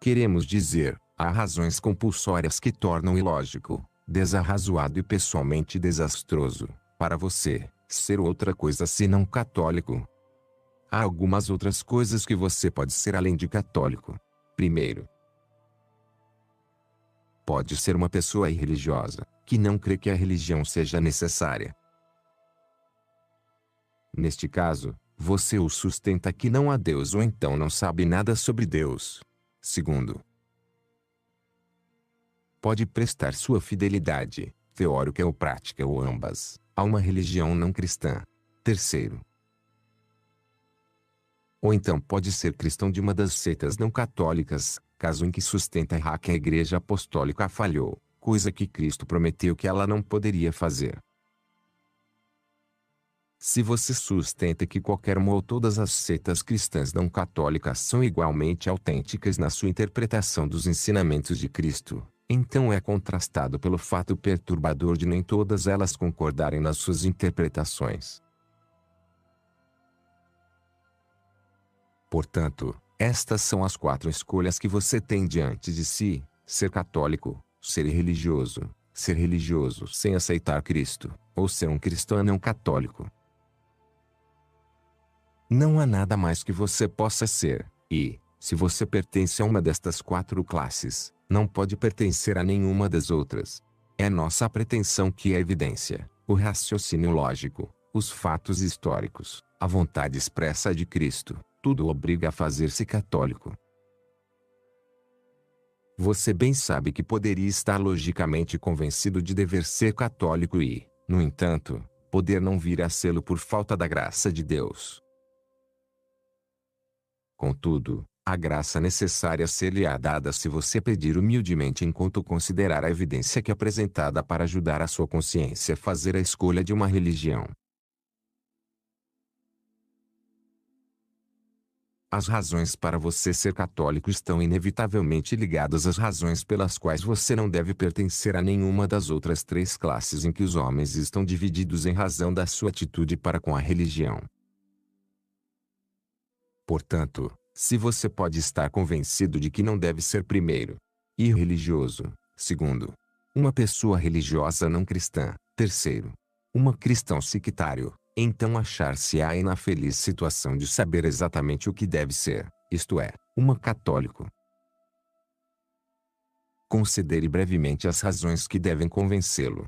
A: queremos dizer, há razões compulsórias que tornam ilógico, desarrazoado e pessoalmente desastroso, para você, ser outra coisa senão católico. Há algumas outras coisas que você pode ser além de católico. Primeiro, pode ser uma pessoa irreligiosa, que não crê que a religião seja necessária. Neste caso, você o sustenta que não há Deus ou então não sabe nada sobre Deus. Segundo, pode prestar sua fidelidade, teórica ou prática ou ambas, a uma religião não cristã. Terceiro, ou então pode ser cristão de uma das seitas não católicas, caso em que sustenta que a Igreja Apostólica falhou, coisa que Cristo prometeu que ela não poderia fazer. Se você sustenta que qualquer uma ou todas as seitas cristãs não católicas são igualmente autênticas na sua interpretação dos ensinamentos de Cristo, então é contrastado pelo fato perturbador de nem todas elas concordarem nas suas interpretações. Portanto, estas são as 4 escolhas que você tem diante de si: ser católico, ser religioso sem aceitar Cristo, ou ser um cristão não católico. Não há nada mais que você possa ser, e, se você pertence a uma destas 4 classes, não pode pertencer a nenhuma das outras. É nossa pretensão que a evidência, o raciocínio lógico, os fatos históricos, a vontade expressa de Cristo, tudo obriga a fazer-se católico. Você bem sabe que poderia estar logicamente convencido de dever ser católico e, no entanto, poder não vir a sê-lo por falta da graça de Deus. Contudo, a graça necessária ser-lhe-á dada se você pedir humildemente enquanto considerar a evidência que é apresentada para ajudar a sua consciência a fazer a escolha de uma religião. As razões para você ser católico estão inevitavelmente ligadas às razões pelas quais você não deve pertencer a nenhuma das outras 3 classes em que os homens estão divididos em razão da sua atitude para com a religião. Portanto, se você pode estar convencido de que não deve ser primeiro, irreligioso, segundo, uma pessoa religiosa não cristã, terceiro, uma cristão sectário, então achar-se-á na feliz situação de saber exatamente o que deve ser, isto é, uma católico. Considere brevemente as razões que devem convencê-lo.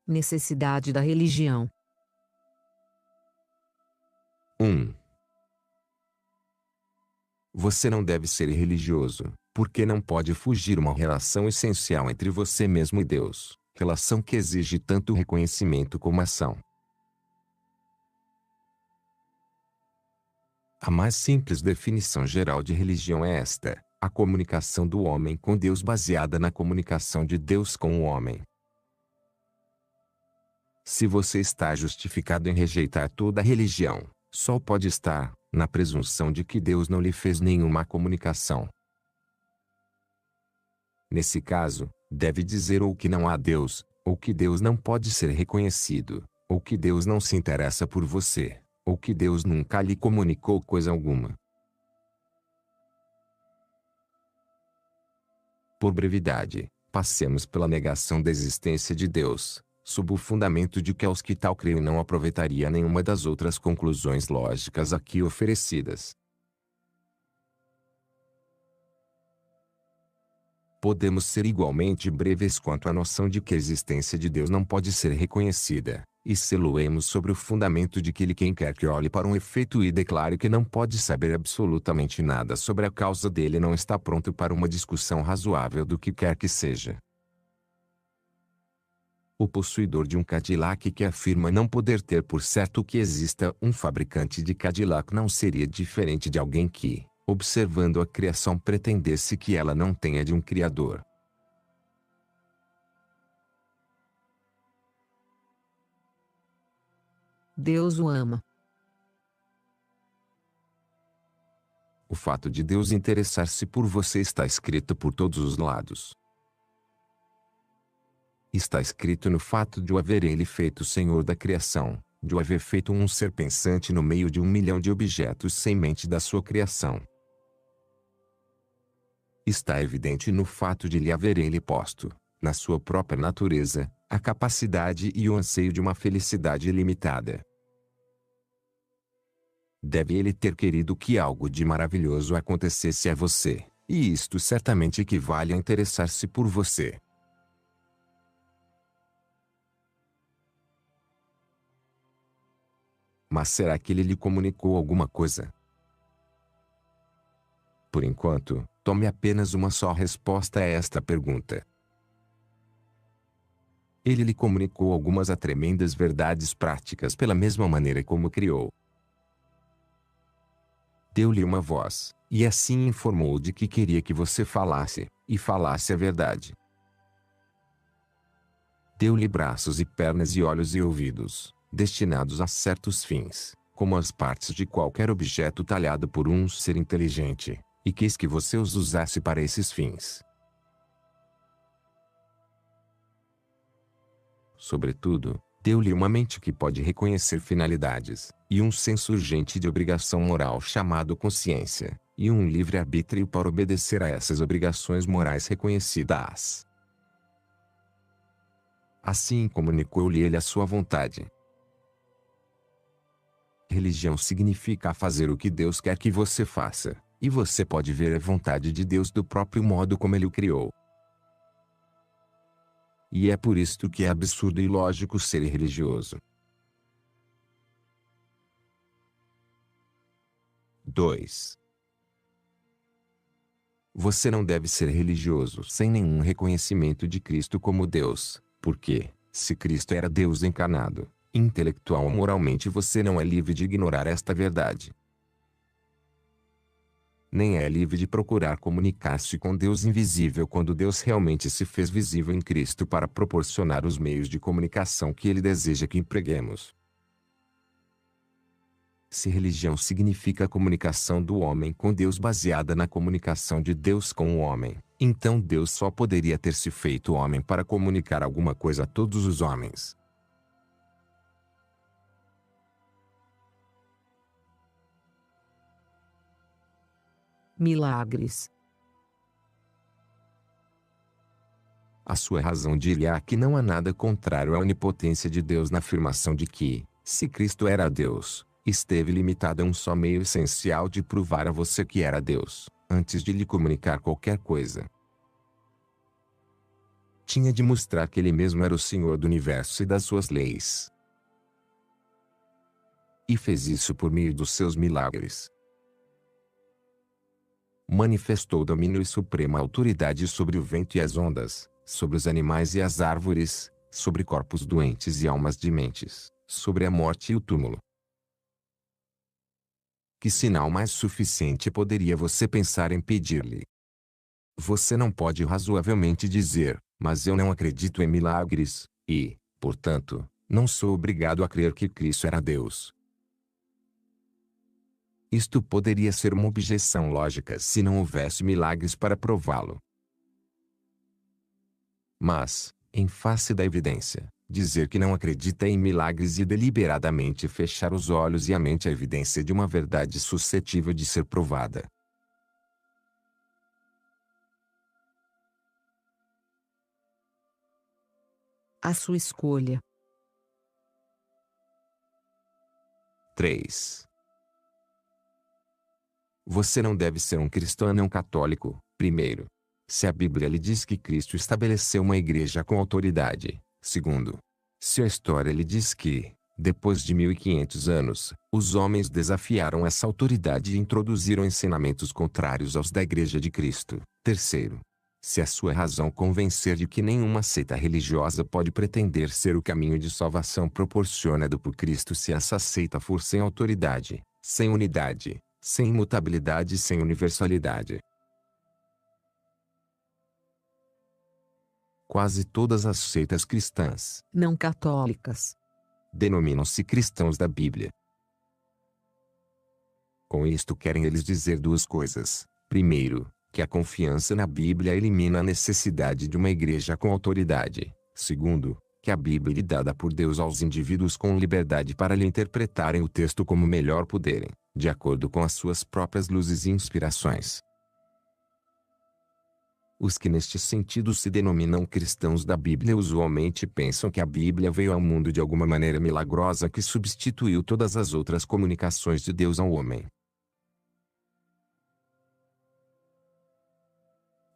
B: Necessidade da religião.
A: 1. Você não deve ser religioso, porque não pode fugir uma relação essencial entre você mesmo e Deus, relação que exige tanto reconhecimento como ação. A mais simples definição geral de religião é esta: a comunicação do homem com Deus baseada na comunicação de Deus com o homem. Se você está justificado em rejeitar toda a religião, só pode estar na presunção de que Deus não lhe fez nenhuma comunicação. Nesse caso, deve dizer ou que não há Deus, ou que Deus não pode ser reconhecido, ou que Deus não se interessa por você, ou que Deus nunca lhe comunicou coisa alguma. Por brevidade, passemos pela negação da existência de Deus, sob o fundamento de que aos que tal creem não aproveitaria nenhuma das outras conclusões lógicas aqui oferecidas. Podemos ser igualmente breves quanto à noção de que a existência de Deus não pode ser reconhecida, e sê-lo-emos sobre o fundamento de que ele quem quer que olhe para um efeito e declare que não pode saber absolutamente nada sobre a causa dele não está pronto para uma discussão razoável do que quer que seja. O possuidor de um Cadillac que afirma não poder ter por certo que exista um fabricante de Cadillac não seria diferente de alguém que, observando a criação, pretendesse que ela não tenha de um Criador.
B: Deus o ama.
A: O fato de Deus interessar-se por você está escrito por todos os lados. Está escrito no fato de o haver ele feito Senhor da criação, de o haver feito um ser pensante no meio de 1 milhão de objetos sem mente da sua criação. Está evidente no fato de lhe haver ele posto, na sua própria natureza, a capacidade e o anseio de uma felicidade ilimitada. Deve ele ter querido que algo de maravilhoso acontecesse a você, e isto certamente equivale a interessar-se por você. Mas será que ele lhe comunicou alguma coisa? Por enquanto, tome apenas uma só resposta a esta pergunta. Ele lhe comunicou algumas tremendas verdades práticas pela mesma maneira como criou. Deu-lhe uma voz, e assim informou de que queria que você falasse, e falasse a verdade. Deu-lhe braços e pernas e olhos e ouvidos, destinados a certos fins, como as partes de qualquer objeto talhado por um ser inteligente, e quis que você os usasse para esses fins. Sobretudo, deu-lhe uma mente que pode reconhecer finalidades, e um senso urgente de obrigação moral chamado consciência, e um livre-arbítrio para obedecer a essas obrigações morais reconhecidas. Assim comunicou-lhe ele a sua vontade. Religião significa fazer o que Deus quer que você faça, e você pode ver a vontade de Deus do próprio modo como ele o criou. E é por isto que é absurdo e ilógico ser religioso. 2. Você não deve ser religioso sem nenhum reconhecimento de Cristo como Deus, porque, se Cristo era Deus encarnado, intelectual ou moralmente você não é livre de ignorar esta verdade. Nem é livre de procurar comunicar-se com Deus invisível quando Deus realmente se fez visível em Cristo para proporcionar os meios de comunicação que Ele deseja que empreguemos. Se religião significa a comunicação do homem com Deus baseada na comunicação de Deus com o homem, então Deus só poderia ter se feito homem para comunicar alguma coisa a todos os homens.
B: Milagres.
A: A sua razão diria que não há nada contrário à onipotência de Deus na afirmação de que, se Cristo era Deus, esteve limitado a um só meio essencial de provar a você que era Deus, antes de lhe comunicar qualquer coisa. Tinha de mostrar que ele mesmo era o Senhor do universo e das suas leis. E fez isso por meio dos seus milagres. Manifestou domínio e suprema autoridade sobre o vento e as ondas, sobre os animais e as árvores, sobre corpos doentes e almas dementes, sobre a morte e o túmulo. Que sinal mais suficiente poderia você pensar em pedir-lhe? Você não pode razoavelmente dizer, mas eu não acredito em milagres, e, portanto, não sou obrigado a crer que Cristo era Deus. Isto poderia ser uma objeção lógica se não houvesse milagres para prová-lo. Mas, em face da evidência, dizer que não acredita em milagres e deliberadamente fechar os olhos e a mente à evidência de uma verdade suscetível de ser provada.
B: A sua escolha.
A: 3. Você não deve ser um cristão não católico, primeiro. Se a Bíblia lhe diz que Cristo estabeleceu uma igreja com autoridade, segundo. Se a história lhe diz que, depois de 1500 anos, os homens desafiaram essa autoridade e introduziram ensinamentos contrários aos da Igreja de Cristo, terceiro. Se a sua razão convencer de que nenhuma seita religiosa pode pretender ser o caminho de salvação proporcionado por Cristo se essa seita for sem autoridade, sem unidade, sem imutabilidade e sem universalidade. Quase todas as seitas cristãs,
B: não católicas,
A: denominam-se cristãos da Bíblia. Com isto querem eles dizer duas coisas. Primeiro, que a confiança na Bíblia elimina a necessidade de uma igreja com autoridade. Segundo, que a Bíblia é dada por Deus aos indivíduos com liberdade para lhe interpretarem o texto como melhor puderem, de acordo com as suas próprias luzes e inspirações. Os que neste sentido se denominam cristãos da Bíblia usualmente pensam que a Bíblia veio ao mundo de alguma maneira milagrosa que substituiu todas as outras comunicações de Deus ao homem.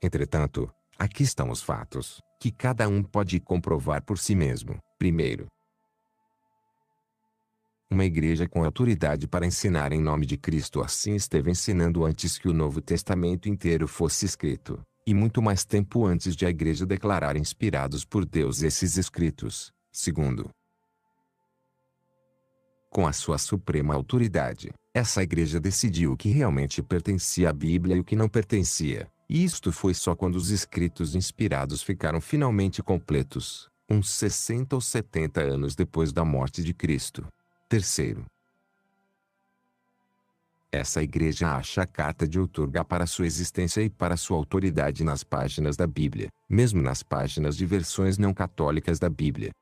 A: Entretanto, aqui estão os fatos, que cada um pode comprovar por si mesmo. Primeiro, uma igreja com autoridade para ensinar em nome de Cristo assim esteve ensinando antes que o Novo Testamento inteiro fosse escrito, e muito mais tempo antes de a igreja declarar inspirados por Deus esses escritos. Segundo, com a sua suprema autoridade, essa igreja decidiu o que realmente pertencia à Bíblia e o que não pertencia. E isto foi só quando os escritos inspirados ficaram finalmente completos, uns 60 ou 70 anos depois da morte de Cristo. Terceiro, essa igreja acha a carta de outorga para sua existência e para sua autoridade nas páginas da Bíblia, mesmo nas páginas de versões não católicas da Bíblia.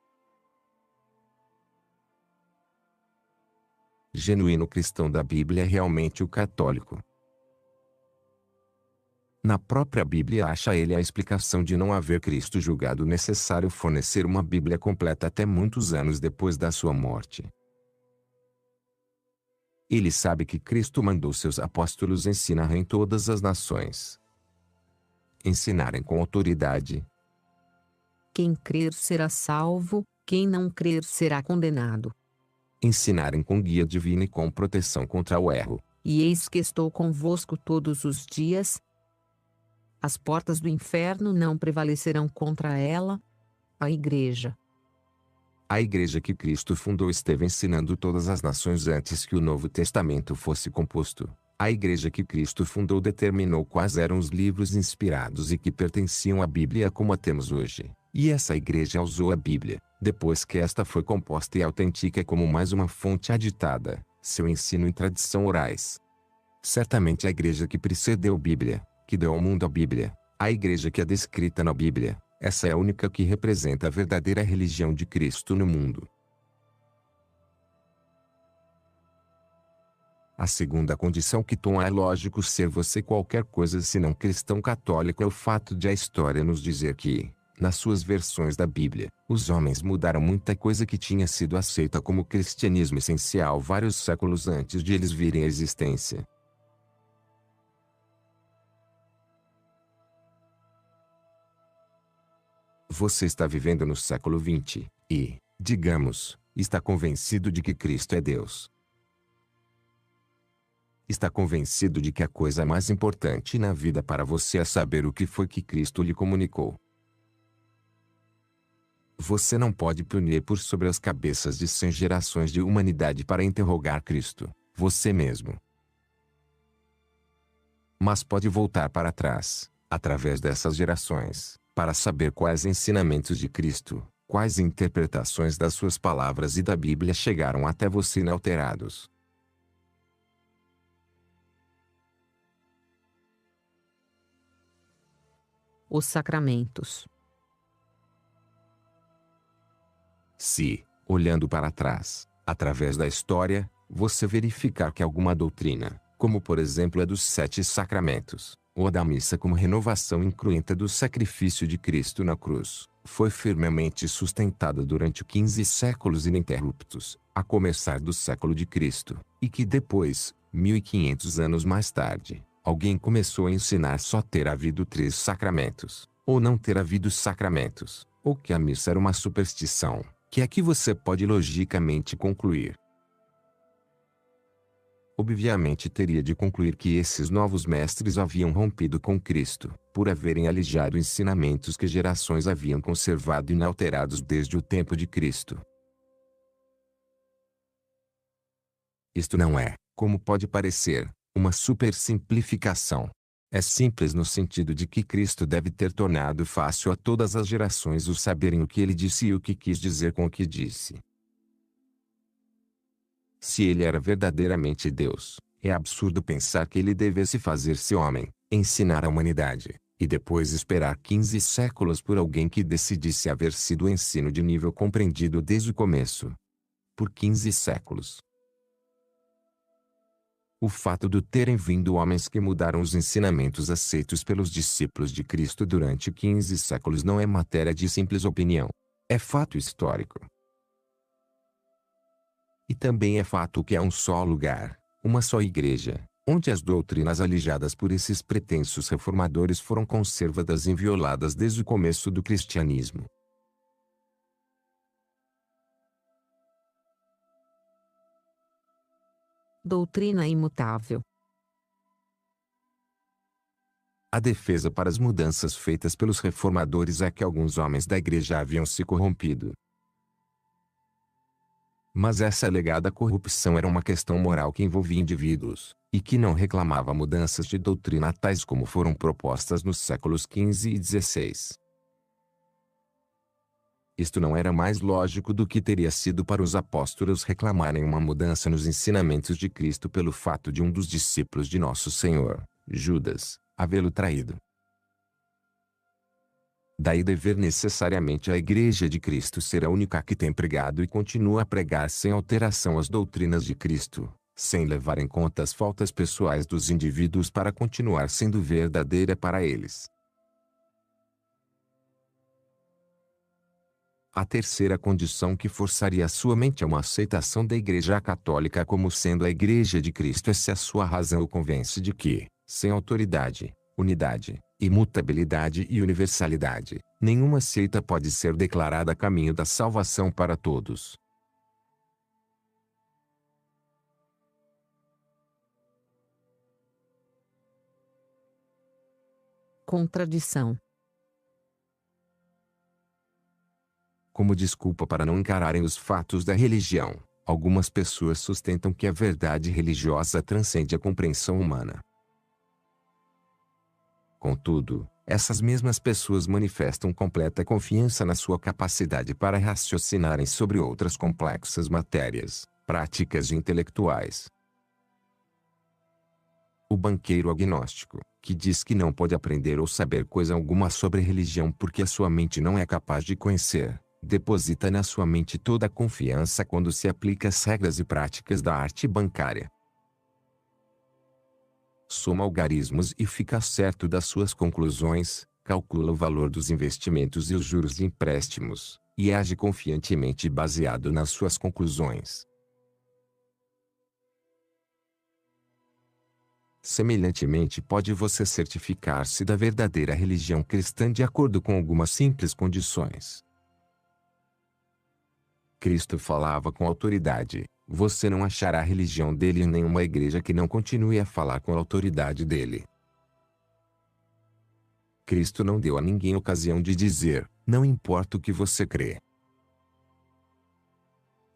A: Genuíno cristão da Bíblia é realmente o católico. Na própria Bíblia acha ele a explicação de não haver Cristo julgado necessário fornecer uma Bíblia completa até muitos anos depois da sua morte. Ele sabe que Cristo mandou seus apóstolos ensinar em todas as nações. Ensinarem com autoridade.
B: Quem crer será salvo, quem não crer será condenado.
A: Ensinarem com guia divino e com proteção contra o erro.
B: E eis que estou convosco todos os dias. As portas do inferno não prevalecerão contra ela. A igreja.
A: A igreja que Cristo fundou esteve ensinando todas as nações antes que o Novo Testamento fosse composto. A igreja que Cristo fundou determinou quais eram os livros inspirados e que pertenciam à Bíblia como a temos hoje. E essa igreja usou a Bíblia, depois que esta foi composta e autêntica como mais uma fonte aditada, seu ensino e tradição orais. Certamente a igreja que precedeu a Bíblia, que deu ao mundo a Bíblia, a igreja que é descrita na Bíblia, essa é a única que representa a verdadeira religião de Cristo no mundo. A segunda condição que torna lógico ser você qualquer coisa senão cristão católico é o fato de a história nos dizer que, nas suas versões da Bíblia, os homens mudaram muita coisa que tinha sido aceita como cristianismo essencial vários séculos antes de eles virem à existência. Você está vivendo no século XX e, digamos, está convencido de que Cristo é Deus. Está convencido de que a coisa mais importante na vida para você é saber o que foi que Cristo lhe comunicou. Você não pode punir por sobre as cabeças de 100 gerações de humanidade para interrogar Cristo, você mesmo. Mas pode voltar para trás, através dessas gerações, para saber quais ensinamentos de Cristo, quais interpretações das suas palavras e da Bíblia chegaram até você inalterados.
B: Os sacramentos.
A: Se, olhando para trás, através da história, você verificar que alguma doutrina, como por exemplo a dos 7 sacramentos, ou a da missa como renovação incruenta do sacrifício de Cristo na cruz, foi firmemente sustentada durante 15 séculos ininterruptos, a começar do século de Cristo, e que depois, 1500 anos mais tarde, alguém começou a ensinar só ter havido 3 sacramentos, ou não ter havido sacramentos, ou que a missa era uma superstição, que é que você pode logicamente concluir. Obviamente teria de concluir que esses novos mestres haviam rompido com Cristo, por haverem alijado ensinamentos que gerações haviam conservado inalterados desde o tempo de Cristo. Isto não é, como pode parecer, uma supersimplificação. É simples no sentido de que Cristo deve ter tornado fácil a todas as gerações o saberem o que ele disse e o que quis dizer com o que disse. Se ele era verdadeiramente Deus, é absurdo pensar que ele devesse fazer-se homem, ensinar a humanidade, e depois esperar 15 séculos por alguém que decidisse haver sido o ensino de nível compreendido desde o começo. Por 15 séculos. O fato de terem vindo homens que mudaram os ensinamentos aceitos pelos discípulos de Cristo durante 15 séculos não é matéria de simples opinião. É fato histórico. E também é fato que há um só lugar, uma só igreja, onde as doutrinas alijadas por esses pretensos reformadores foram conservadas e invioladas desde o começo do cristianismo.
B: Doutrina imutável.
A: A defesa para as mudanças feitas pelos reformadores é que alguns homens da igreja haviam se corrompido. Mas essa alegada corrupção era uma questão moral que envolvia indivíduos, e que não reclamava mudanças de doutrina tais como foram propostas nos séculos XV e XVI. Isto não era mais lógico do que teria sido para os apóstolos reclamarem uma mudança nos ensinamentos de Cristo pelo fato de um dos discípulos de Nosso Senhor, Judas, havê-lo traído. Daí dever necessariamente a Igreja de Cristo ser a única que tem pregado e continua a pregar sem alteração as doutrinas de Cristo, sem levar em conta as faltas pessoais dos indivíduos para continuar sendo verdadeira para eles. A terceira condição que forçaria a sua mente a uma aceitação da Igreja Católica como sendo a Igreja de Cristo é se a sua razão o convence de que, sem autoridade, unidade, imutabilidade e universalidade, nenhuma seita pode ser declarada caminho da salvação para todos.
B: Contradição.
A: Como desculpa para não encararem os fatos da religião, algumas pessoas sustentam que a verdade religiosa transcende a compreensão humana. Contudo, essas mesmas pessoas manifestam completa confiança na sua capacidade para raciocinarem sobre outras complexas matérias, práticas e intelectuais. O banqueiro agnóstico, que diz que não pode aprender ou saber coisa alguma sobre religião porque a sua mente não é capaz de conhecer, deposita na sua mente toda a confiança quando se aplica às regras e práticas da arte bancária. Soma algarismos e fica certo das suas conclusões, calcula o valor dos investimentos e os juros de empréstimos, e age confiantemente baseado nas suas conclusões. Semelhantemente pode você certificar-se da verdadeira religião cristã de acordo com algumas simples condições. Cristo falava com autoridade. Você não achará a religião dele em nenhuma igreja que não continue a falar com a autoridade dele. Cristo não deu a ninguém ocasião de dizer, não importa o que você crê.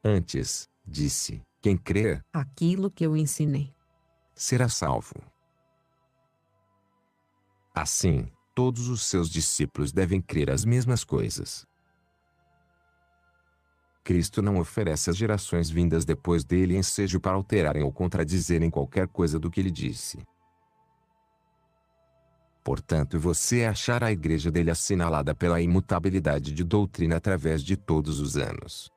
A: Antes, disse, quem crer
B: aquilo que eu ensinei
A: será salvo. Assim, todos os seus discípulos devem crer as mesmas coisas. Cristo não oferece às gerações vindas depois dele ensejo para alterarem ou contradizerem qualquer coisa do que ele disse. Portanto, você achará a igreja dele assinalada pela imutabilidade de doutrina através de todos os anos,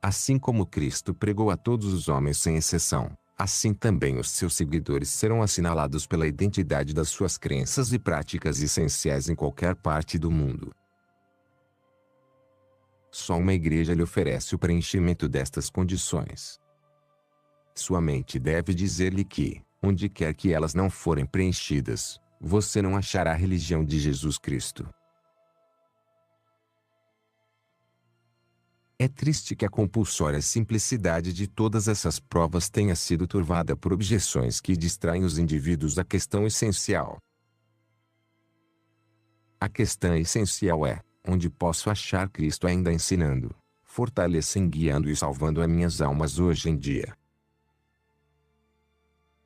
A: Assim como Cristo pregou a todos os homens sem exceção, assim também os seus seguidores serão assinalados pela identidade das suas crenças e práticas essenciais em qualquer parte do mundo. Só uma igreja lhe oferece o preenchimento destas condições. Sua mente deve dizer-lhe que, onde quer que elas não forem preenchidas, você não achará a religião de Jesus Cristo. É triste que a compulsória simplicidade de todas essas provas tenha sido turvada por objeções que distraem os indivíduos da questão essencial. A questão essencial é: onde posso achar Cristo ainda ensinando, fortalecendo, guiando e salvando as minhas almas hoje em dia?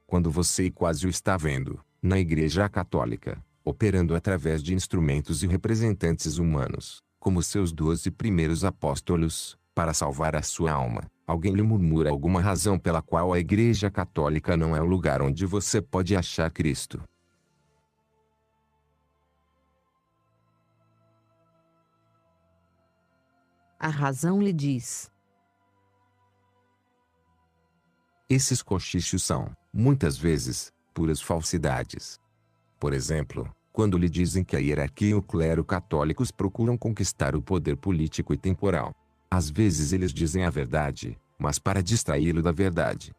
A: Quando você quase o está vendo, na Igreja Católica, operando através de instrumentos e representantes humanos, como seus 12 primeiros apóstolos, para salvar a sua alma, alguém lhe murmura alguma razão pela qual a Igreja Católica não é o lugar onde você pode achar Cristo.
B: A razão lhe diz:
A: esses cochichos são, muitas vezes, puras falsidades. Por exemplo, quando lhe dizem que a hierarquia e o clero católicos procuram conquistar o poder político e temporal. Às vezes eles dizem a verdade, mas para distraí-lo da verdade.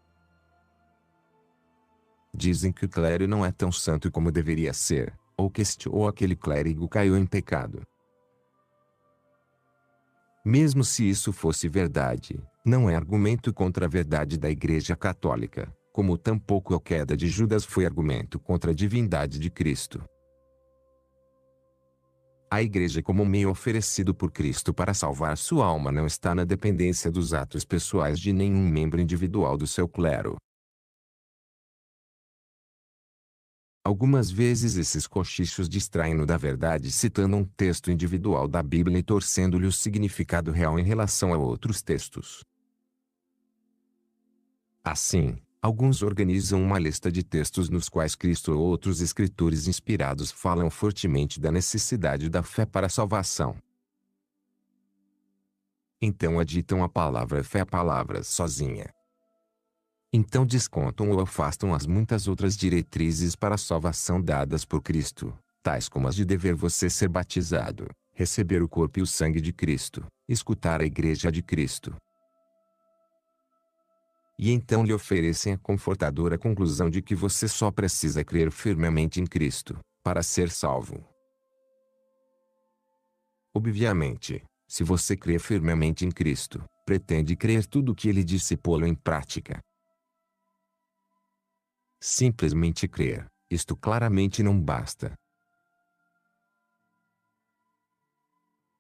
A: Dizem que o clero não é tão santo como deveria ser, ou que este ou aquele clérigo caiu em pecado. Mesmo se isso fosse verdade, não é argumento contra a verdade da Igreja Católica, como tampouco a queda de Judas foi argumento contra a divindade de Cristo. A Igreja como meio oferecido por Cristo para salvar sua alma não está na dependência dos atos pessoais de nenhum membro individual do seu clero. Algumas vezes esses cochichos distraem-no da verdade citando um texto individual da Bíblia e torcendo-lhe o significado real em relação a outros textos. Assim, alguns organizam uma lista de textos nos quais Cristo ou outros escritores inspirados falam fortemente da necessidade da fé para a salvação. Então aditam a palavra fé à palavra sozinha. Então descontam ou afastam as muitas outras diretrizes para a salvação dadas por Cristo, tais como as de dever você ser batizado, receber o corpo e o sangue de Cristo, escutar a Igreja de Cristo. E então lhe oferecem a confortadora conclusão de que você só precisa crer firmemente em Cristo, para ser salvo. Obviamente, se você crê firmemente em Cristo, pretende crer tudo o que ele disse e pô-lo em prática. Simplesmente crer, isto claramente não basta.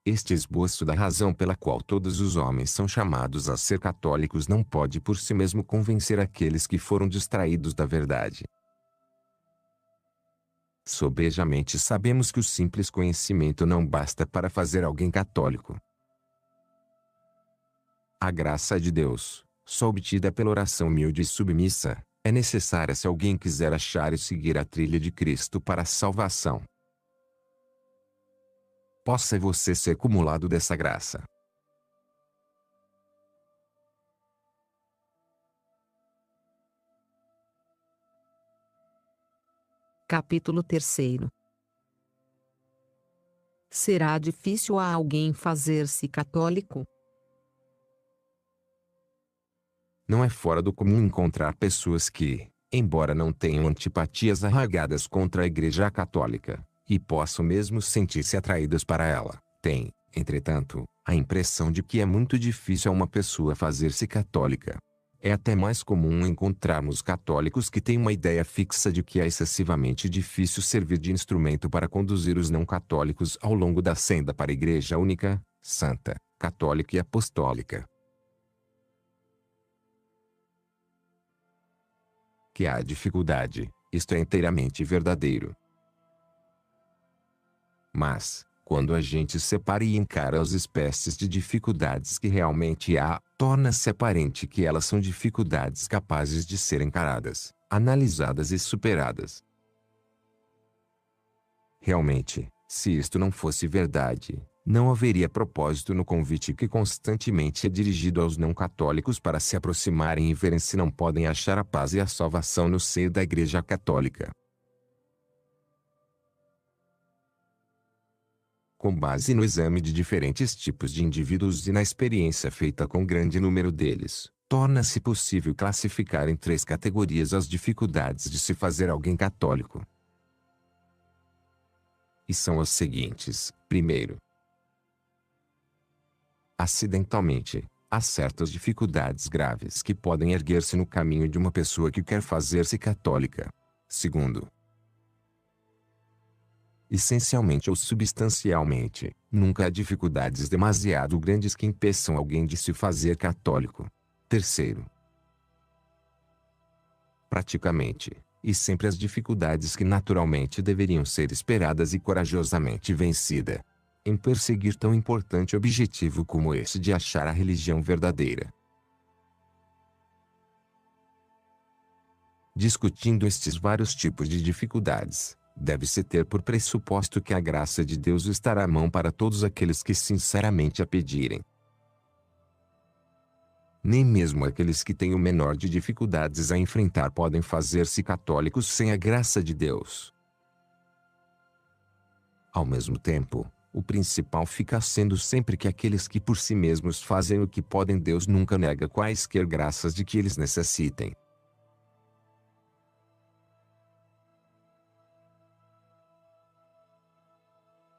A: Este esboço da razão pela qual todos os homens são chamados a ser católicos não pode por si mesmo convencer aqueles que foram distraídos da verdade. Sobejamente sabemos que o simples conhecimento não basta para fazer alguém católico. A graça de Deus, só obtida pela oração humilde e submissa, é necessária se alguém quiser achar e seguir a trilha de Cristo para a salvação. Possa você ser cumulado dessa graça.
B: Capítulo 3. Será difícil a alguém fazer-se católico?
A: Não é fora do comum encontrar pessoas que, embora não tenham antipatias arraigadas contra a Igreja Católica, e possam mesmo sentir-se atraídas para ela, têm, entretanto, a impressão de que é muito difícil a uma pessoa fazer-se católica. É até mais comum encontrarmos católicos que têm uma ideia fixa de que é excessivamente difícil servir de instrumento para conduzir os não católicos ao longo da senda para a Igreja única, santa, católica e apostólica. Que há dificuldade, isto é inteiramente verdadeiro. Mas, quando a gente separa e encara as espécies de dificuldades que realmente há, torna-se aparente que elas são dificuldades capazes de ser encaradas, analisadas e superadas. Realmente, se isto não fosse verdade, Não haveria propósito no convite que constantemente é dirigido aos não católicos para se aproximarem e verem se não podem achar a paz e a salvação no seio da Igreja Católica. Com base no exame de diferentes tipos de indivíduos e na experiência feita com grande número deles, torna-se possível classificar em 3 categorias as dificuldades de se fazer alguém católico. E são as seguintes: primeiro, acidentalmente, há certas dificuldades graves que podem erguer-se no caminho de uma pessoa que quer fazer-se católica. Segundo, essencialmente ou substancialmente, nunca há dificuldades demasiado grandes que impeçam alguém de se fazer católico. Terceiro, praticamente, e sempre as dificuldades que naturalmente deveriam ser esperadas e corajosamente vencida, em perseguir tão importante objetivo como esse de achar a religião verdadeira. Discutindo estes vários tipos de dificuldades, deve-se ter por pressuposto que a graça de Deus estará à mão para todos aqueles que sinceramente a pedirem. Nem mesmo aqueles que têm o menor de dificuldades a enfrentar podem fazer-se católicos sem a graça de Deus. Ao mesmo tempo, o principal fica sendo sempre que aqueles que por si mesmos fazem o que podem, Deus nunca nega quaisquer graças de que eles necessitem.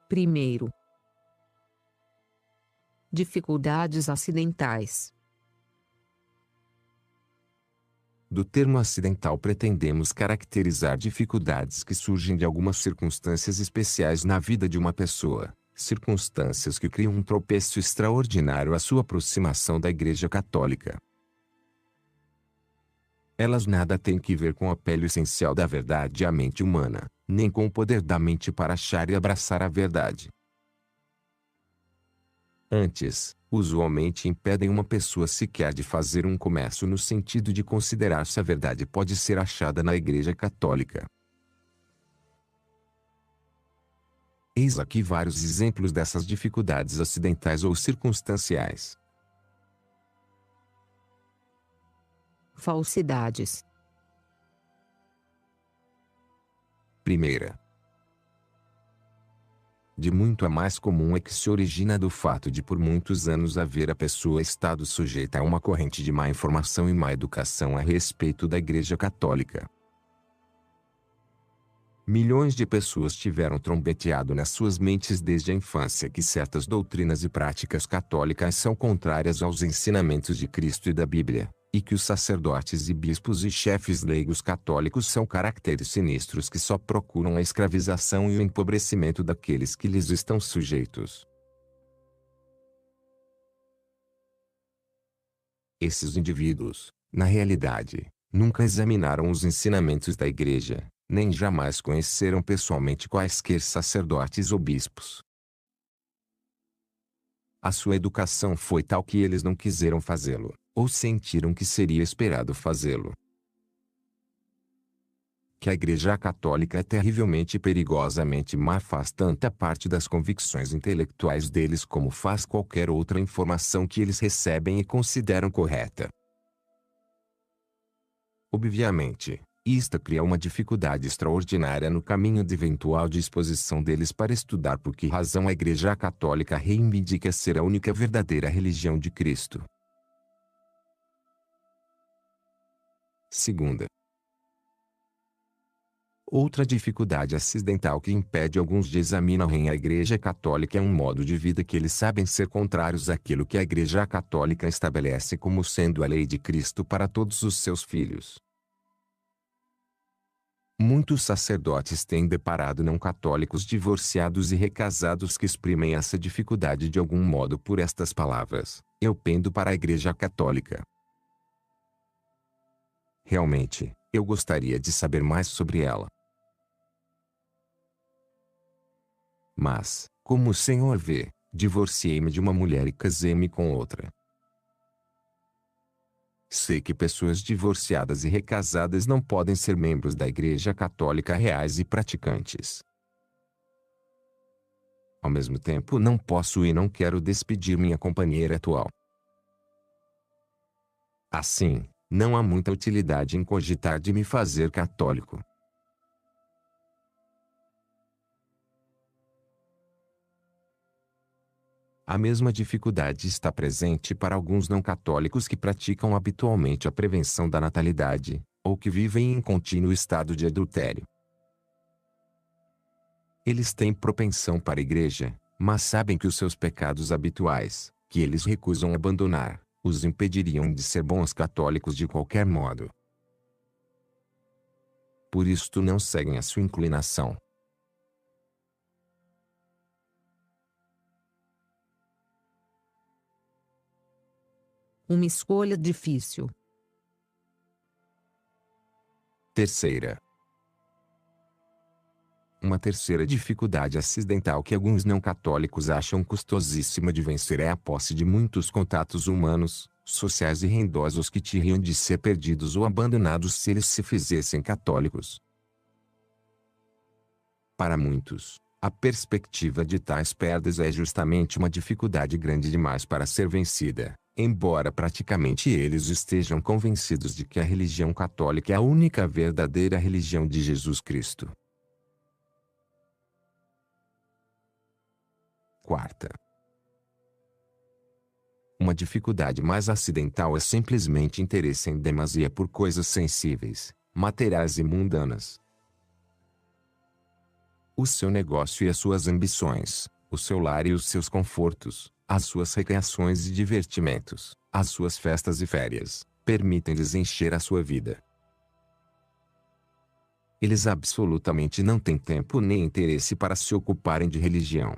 B: Primeiro, dificuldades acidentais.
A: Do termo acidental pretendemos caracterizar dificuldades que surgem de algumas circunstâncias especiais na vida de uma pessoa, circunstâncias que criam um tropeço extraordinário à sua aproximação da Igreja Católica. Elas nada têm que ver com o apelo essencial da verdade à mente humana, nem com o poder da mente para achar e abraçar a verdade. Antes, usualmente impedem uma pessoa sequer de fazer um comércio no sentido de considerar se a verdade pode ser achada na Igreja Católica. Eis aqui vários exemplos dessas dificuldades acidentais ou circunstanciais.
B: Falsidades.
A: Primeira. De muito a mais comum é que se origina do fato de por muitos anos haver a pessoa estado sujeita a uma corrente de má informação e má educação a respeito da Igreja Católica. Milhões de pessoas tiveram trombeteado nas suas mentes desde a infância que certas doutrinas e práticas católicas são contrárias aos ensinamentos de Cristo e da Bíblia, e que os sacerdotes e bispos e chefes leigos católicos são caracteres sinistros que só procuram a escravização e o empobrecimento daqueles que lhes estão sujeitos. Esses indivíduos, na realidade, nunca examinaram os ensinamentos da Igreja, nem jamais conheceram pessoalmente quaisquer sacerdotes ou bispos. A sua educação foi tal que eles não quiseram fazê-lo, ou sentiram que seria esperado fazê-lo. Que a Igreja Católica é terrivelmente e perigosamente má faz tanta parte das convicções intelectuais deles como faz qualquer outra informação que eles recebem e consideram correta. Obviamente, isto cria uma dificuldade extraordinária no caminho de eventual disposição deles para estudar por que razão a Igreja Católica reivindica ser a única verdadeira religião de Cristo. Segunda. Outra dificuldade acidental que impede alguns de examinarem a Igreja Católica é um modo de vida que eles sabem ser contrários àquilo que a Igreja Católica estabelece como sendo a lei de Cristo para todos os seus filhos. Muitos sacerdotes têm deparado não católicos divorciados e recasados que exprimem essa dificuldade de algum modo por estas palavras: eu pendo para a Igreja Católica. Realmente, eu gostaria de saber mais sobre ela. Mas, como o Senhor vê, divorciei-me de uma mulher e casei-me com outra. Sei que pessoas divorciadas e recasadas não podem ser membros da Igreja Católica reais e praticantes. Ao mesmo tempo não posso e não quero despedir minha companheira atual. Assim, não há muita utilidade em cogitar de me fazer católico. A mesma dificuldade está presente para alguns não católicos que praticam habitualmente a prevenção da natalidade, ou que vivem em contínuo estado de adultério. Eles têm propensão para a igreja, mas sabem que os seus pecados habituais, que eles recusam abandonar, os impediriam de ser bons católicos de qualquer modo. Por isto não seguem a sua inclinação.
B: Uma escolha difícil.
A: Terceira. Uma terceira dificuldade acidental que alguns não católicos acham custosíssima de vencer é a posse de muitos contatos humanos, sociais e rendosos que teriam de ser perdidos ou abandonados se eles se fizessem católicos. Para muitos, a perspectiva de tais perdas é justamente uma dificuldade grande demais para ser vencida, embora praticamente eles estejam convencidos de que a religião católica é a única verdadeira religião de Jesus Cristo. Quarta. Uma dificuldade mais acidental é simplesmente interesse em demasia por coisas sensíveis, materiais e mundanas. O seu negócio e as suas ambições, o seu lar e os seus confortos, as suas recreações e divertimentos, as suas festas e férias, permitem-lhes encher a sua vida. Eles absolutamente não têm tempo nem interesse para se ocuparem de religião.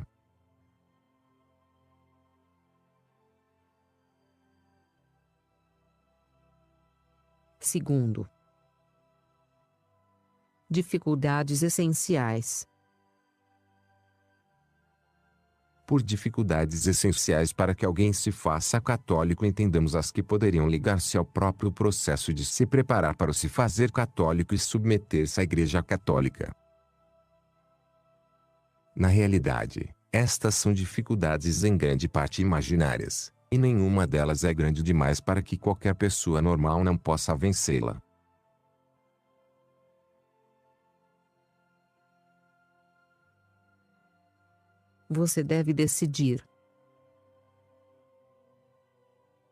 B: Segundo, dificuldades essenciais.
A: Por dificuldades essenciais para que alguém se faça católico, entendamos as que poderiam ligar-se ao próprio processo de se preparar para se fazer católico e submeter-se à Igreja Católica. Na realidade, estas são dificuldades em grande parte imaginárias, e nenhuma delas é grande demais para que qualquer pessoa normal não possa vencê-la.
B: Você deve decidir.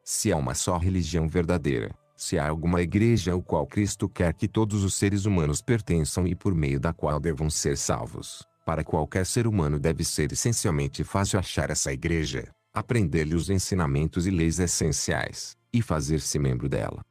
A: Se há uma só religião verdadeira, se há alguma igreja ao qual Cristo quer que todos os seres humanos pertençam e por meio da qual devam ser salvos, para qualquer ser humano deve ser essencialmente fácil achar essa igreja, aprender-lhe os ensinamentos e leis essenciais, e fazer-se membro dela.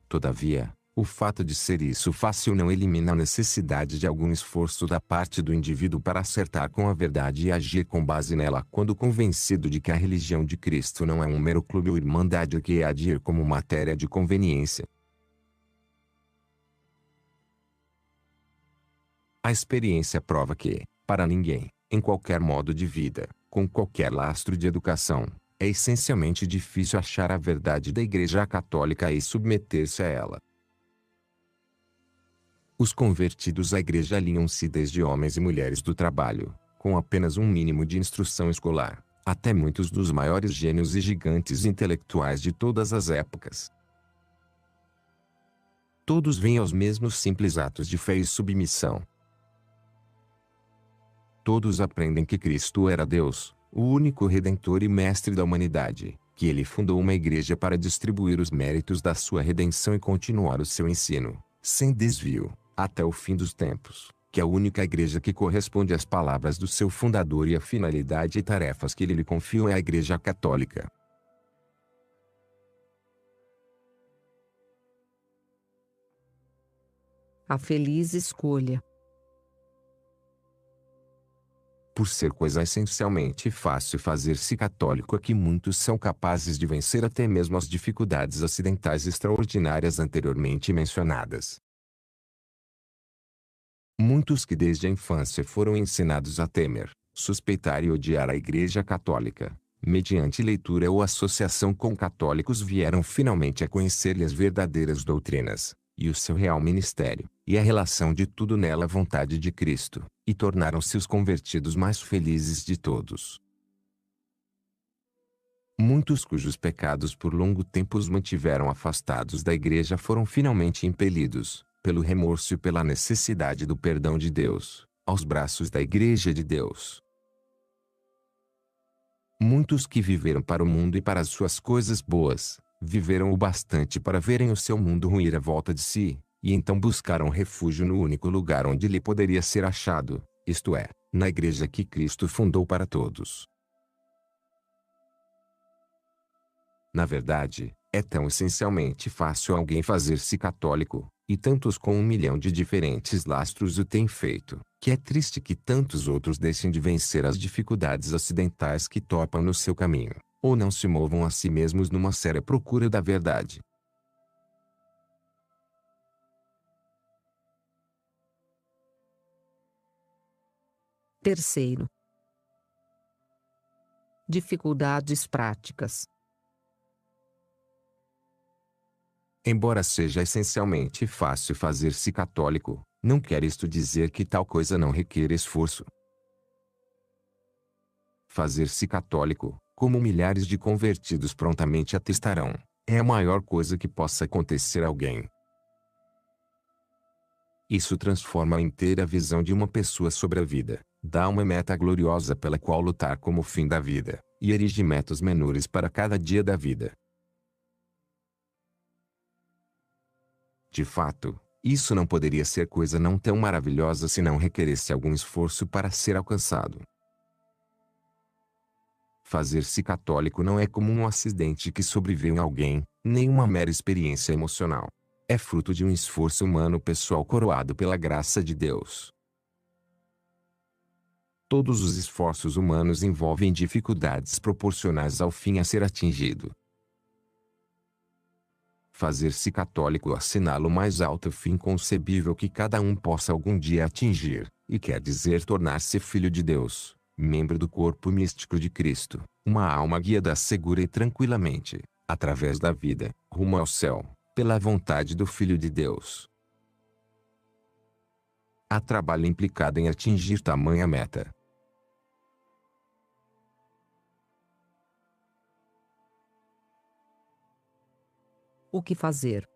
A: Todavia, o fato de ser isso fácil não elimina a necessidade de algum esforço da parte do indivíduo para acertar com a verdade e agir com base nela quando convencido de que a religião de Cristo não é um mero clube ou irmandade que é agir como matéria de conveniência. A experiência prova que, para ninguém, em qualquer modo de vida, com qualquer lastro de educação, é essencialmente difícil achar a verdade da Igreja Católica e submeter-se a ela. Os convertidos à Igreja alinham-se desde homens e mulheres do trabalho, com apenas um mínimo de instrução escolar, até muitos dos maiores gênios e gigantes intelectuais de todas as épocas. Todos vêm aos mesmos simples atos de fé e submissão. Todos aprendem que Cristo era Deus, o único Redentor e Mestre da humanidade, que ele fundou uma igreja para distribuir os méritos da sua redenção e continuar o seu ensino, sem desvio, até o fim dos tempos, que é a única igreja que corresponde às palavras do seu fundador e à finalidade e tarefas que ele lhe confiou é a Igreja Católica.
B: A feliz escolha.
A: Por ser coisa essencialmente fácil fazer-se católico é que muitos são capazes de vencer até mesmo as dificuldades acidentais extraordinárias anteriormente mencionadas. Muitos que desde a infância foram ensinados a temer, suspeitar e odiar a Igreja Católica, mediante leitura ou associação com católicos vieram finalmente a conhecer-lhe as verdadeiras doutrinas, e o seu real ministério, e a relação de tudo nela à vontade de Cristo, e tornaram-se os convertidos mais felizes de todos. Muitos cujos pecados por longo tempo os mantiveram afastados da igreja foram finalmente impelidos, pelo remorso e pela necessidade do perdão de Deus, aos braços da Igreja de Deus. Muitos que viveram para o mundo e para as suas coisas boas, viveram o bastante para verem o seu mundo ruir à volta de si, e então buscaram refúgio no único lugar onde lhe poderia ser achado, isto é, na igreja que Cristo fundou para todos. Na verdade, é tão essencialmente fácil alguém fazer-se católico, e tantos com 1 milhão de diferentes lastros o têm feito, que é triste que tantos outros deixem de vencer as dificuldades acidentais que topam no seu caminho, ou não se movam a si mesmos numa séria procura da verdade.
B: Terceiro, dificuldades práticas.
A: Embora seja essencialmente fácil fazer-se católico, não quer isto dizer que tal coisa não requer esforço. Fazer-se católico, como milhares de convertidos prontamente atestarão, é a maior coisa que possa acontecer a alguém. Isso transforma a inteira visão de uma pessoa sobre a vida, dá uma meta gloriosa pela qual lutar como fim da vida, e erige metas menores para cada dia da vida. De fato, isso não poderia ser coisa não tão maravilhosa se não requeresse algum esforço para ser alcançado. Fazer-se católico não é como um acidente que sobreveio em alguém, nem uma mera experiência emocional. É fruto de um esforço humano pessoal coroado pela graça de Deus. Todos os esforços humanos envolvem dificuldades proporcionais ao fim a ser atingido. Fazer-se católico assinala o mais alto fim concebível que cada um possa algum dia atingir, e quer dizer tornar-se filho de Deus, membro do corpo místico de Cristo, uma alma guiada segura e tranquilamente, através da vida, rumo ao céu, pela vontade do Filho de Deus. Há trabalho implicado em atingir tamanha meta.
B: O que fazer?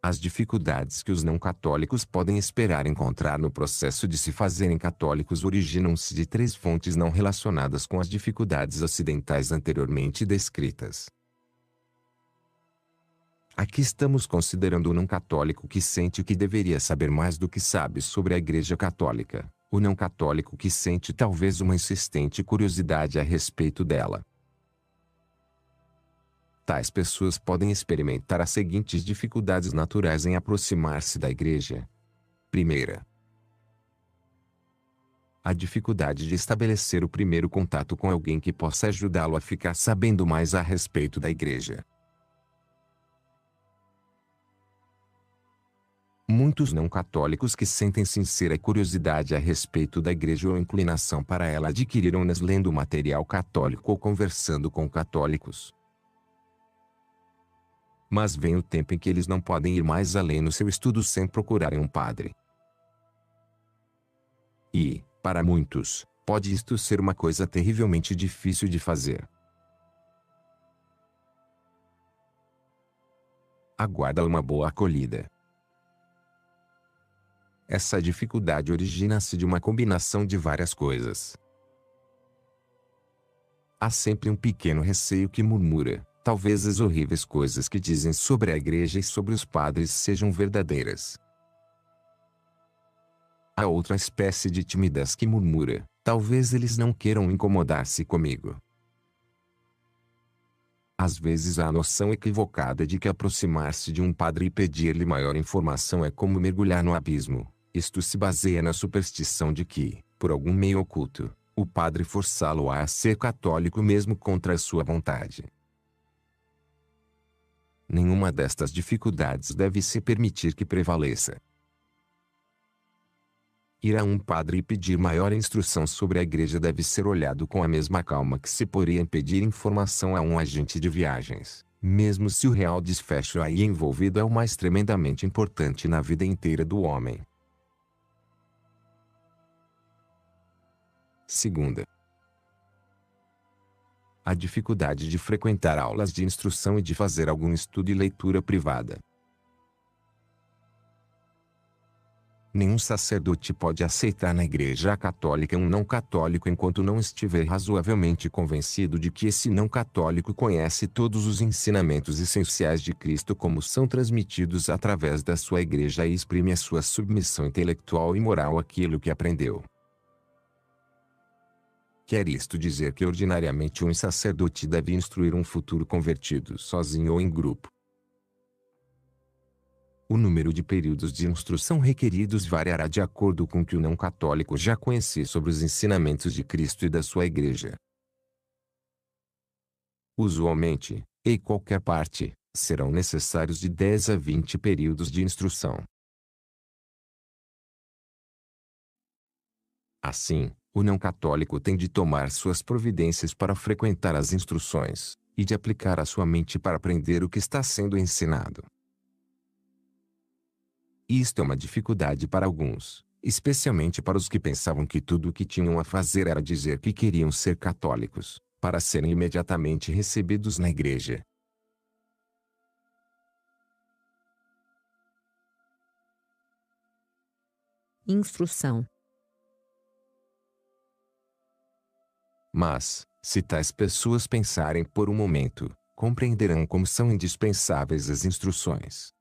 A: As dificuldades que os não católicos podem esperar encontrar no processo de se fazerem católicos originam-se de 3 fontes não relacionadas com as dificuldades ocidentais anteriormente descritas. Aqui estamos considerando o não católico que sente que deveria saber mais do que sabe sobre a Igreja Católica, o não católico que sente talvez uma insistente curiosidade a respeito dela. Tais pessoas podem experimentar as seguintes dificuldades naturais em aproximar-se da igreja. Primeira, a dificuldade de estabelecer o primeiro contato com alguém que possa ajudá-lo a ficar sabendo mais a respeito da igreja. Muitos não católicos que sentem sincera curiosidade a respeito da igreja ou inclinação para ela adquiriram-nas lendo material católico ou conversando com católicos. Mas vem o tempo em que eles não podem ir mais além no seu estudo sem procurarem um padre. E, para muitos, pode isto ser uma coisa terrivelmente difícil de fazer. Aguarda uma boa acolhida. Essa dificuldade origina-se de uma combinação de várias coisas. Há sempre um pequeno receio que murmura: talvez as horríveis coisas que dizem sobre a igreja e sobre os padres sejam verdadeiras. Há outra espécie de timidez que murmura: talvez eles não queiram incomodar-se comigo. Às vezes há a noção equivocada de que aproximar-se de um padre e pedir-lhe maior informação é como mergulhar no abismo. Isto se baseia na superstição de que, por algum meio oculto, o padre forçá-lo a ser católico mesmo contra a sua vontade. Nenhuma destas dificuldades deve se permitir que prevaleça. Ir a um padre e pedir maior instrução sobre a igreja deve ser olhado com a mesma calma que se poderia pedir informação a um agente de viagens, mesmo se o real desfecho aí envolvido é o mais tremendamente importante na vida inteira do homem. Segunda, a dificuldade de frequentar aulas de instrução e de fazer algum estudo e leitura privada. Nenhum sacerdote pode aceitar na Igreja Católica um não católico enquanto não estiver razoavelmente convencido de que esse não católico conhece todos os ensinamentos essenciais de Cristo como são transmitidos através da sua Igreja e exprime a sua submissão intelectual e moral àquilo que aprendeu. Quer isto dizer que ordinariamente um sacerdote deve instruir um futuro convertido sozinho ou em grupo? O número de períodos de instrução requeridos variará de acordo com o que o não católico já conhecer sobre os ensinamentos de Cristo e da sua Igreja. Usualmente, em qualquer parte, serão necessários de 10 a 20 períodos de instrução. Assim, o não católico tem de tomar suas providências para frequentar as instruções, e de aplicar a sua mente para aprender o que está sendo ensinado. Isto é uma dificuldade para alguns, especialmente para os que pensavam que tudo o que tinham a fazer era dizer que queriam ser católicos, para serem imediatamente recebidos na Igreja.
B: Instrução.
A: Mas, se tais pessoas pensarem por um momento, compreenderão como são indispensáveis as instruções.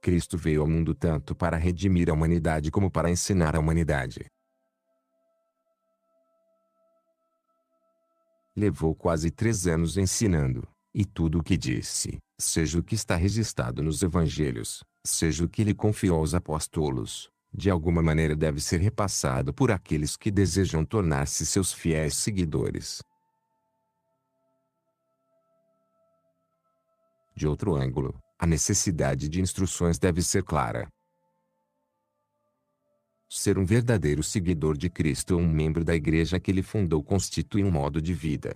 A: Cristo veio ao mundo tanto para redimir a humanidade como para ensinar a humanidade. Levou quase 3 anos ensinando, e tudo o que disse, seja o que está registrado nos evangelhos, seja o que ele confiou aos apóstolos, de alguma maneira deve ser repassado por aqueles que desejam tornar-se seus fiéis seguidores. De outro ângulo, a necessidade de instruções deve ser clara. Ser um verdadeiro seguidor de Cristo ou um membro da Igreja que ele fundou constitui um modo de vida.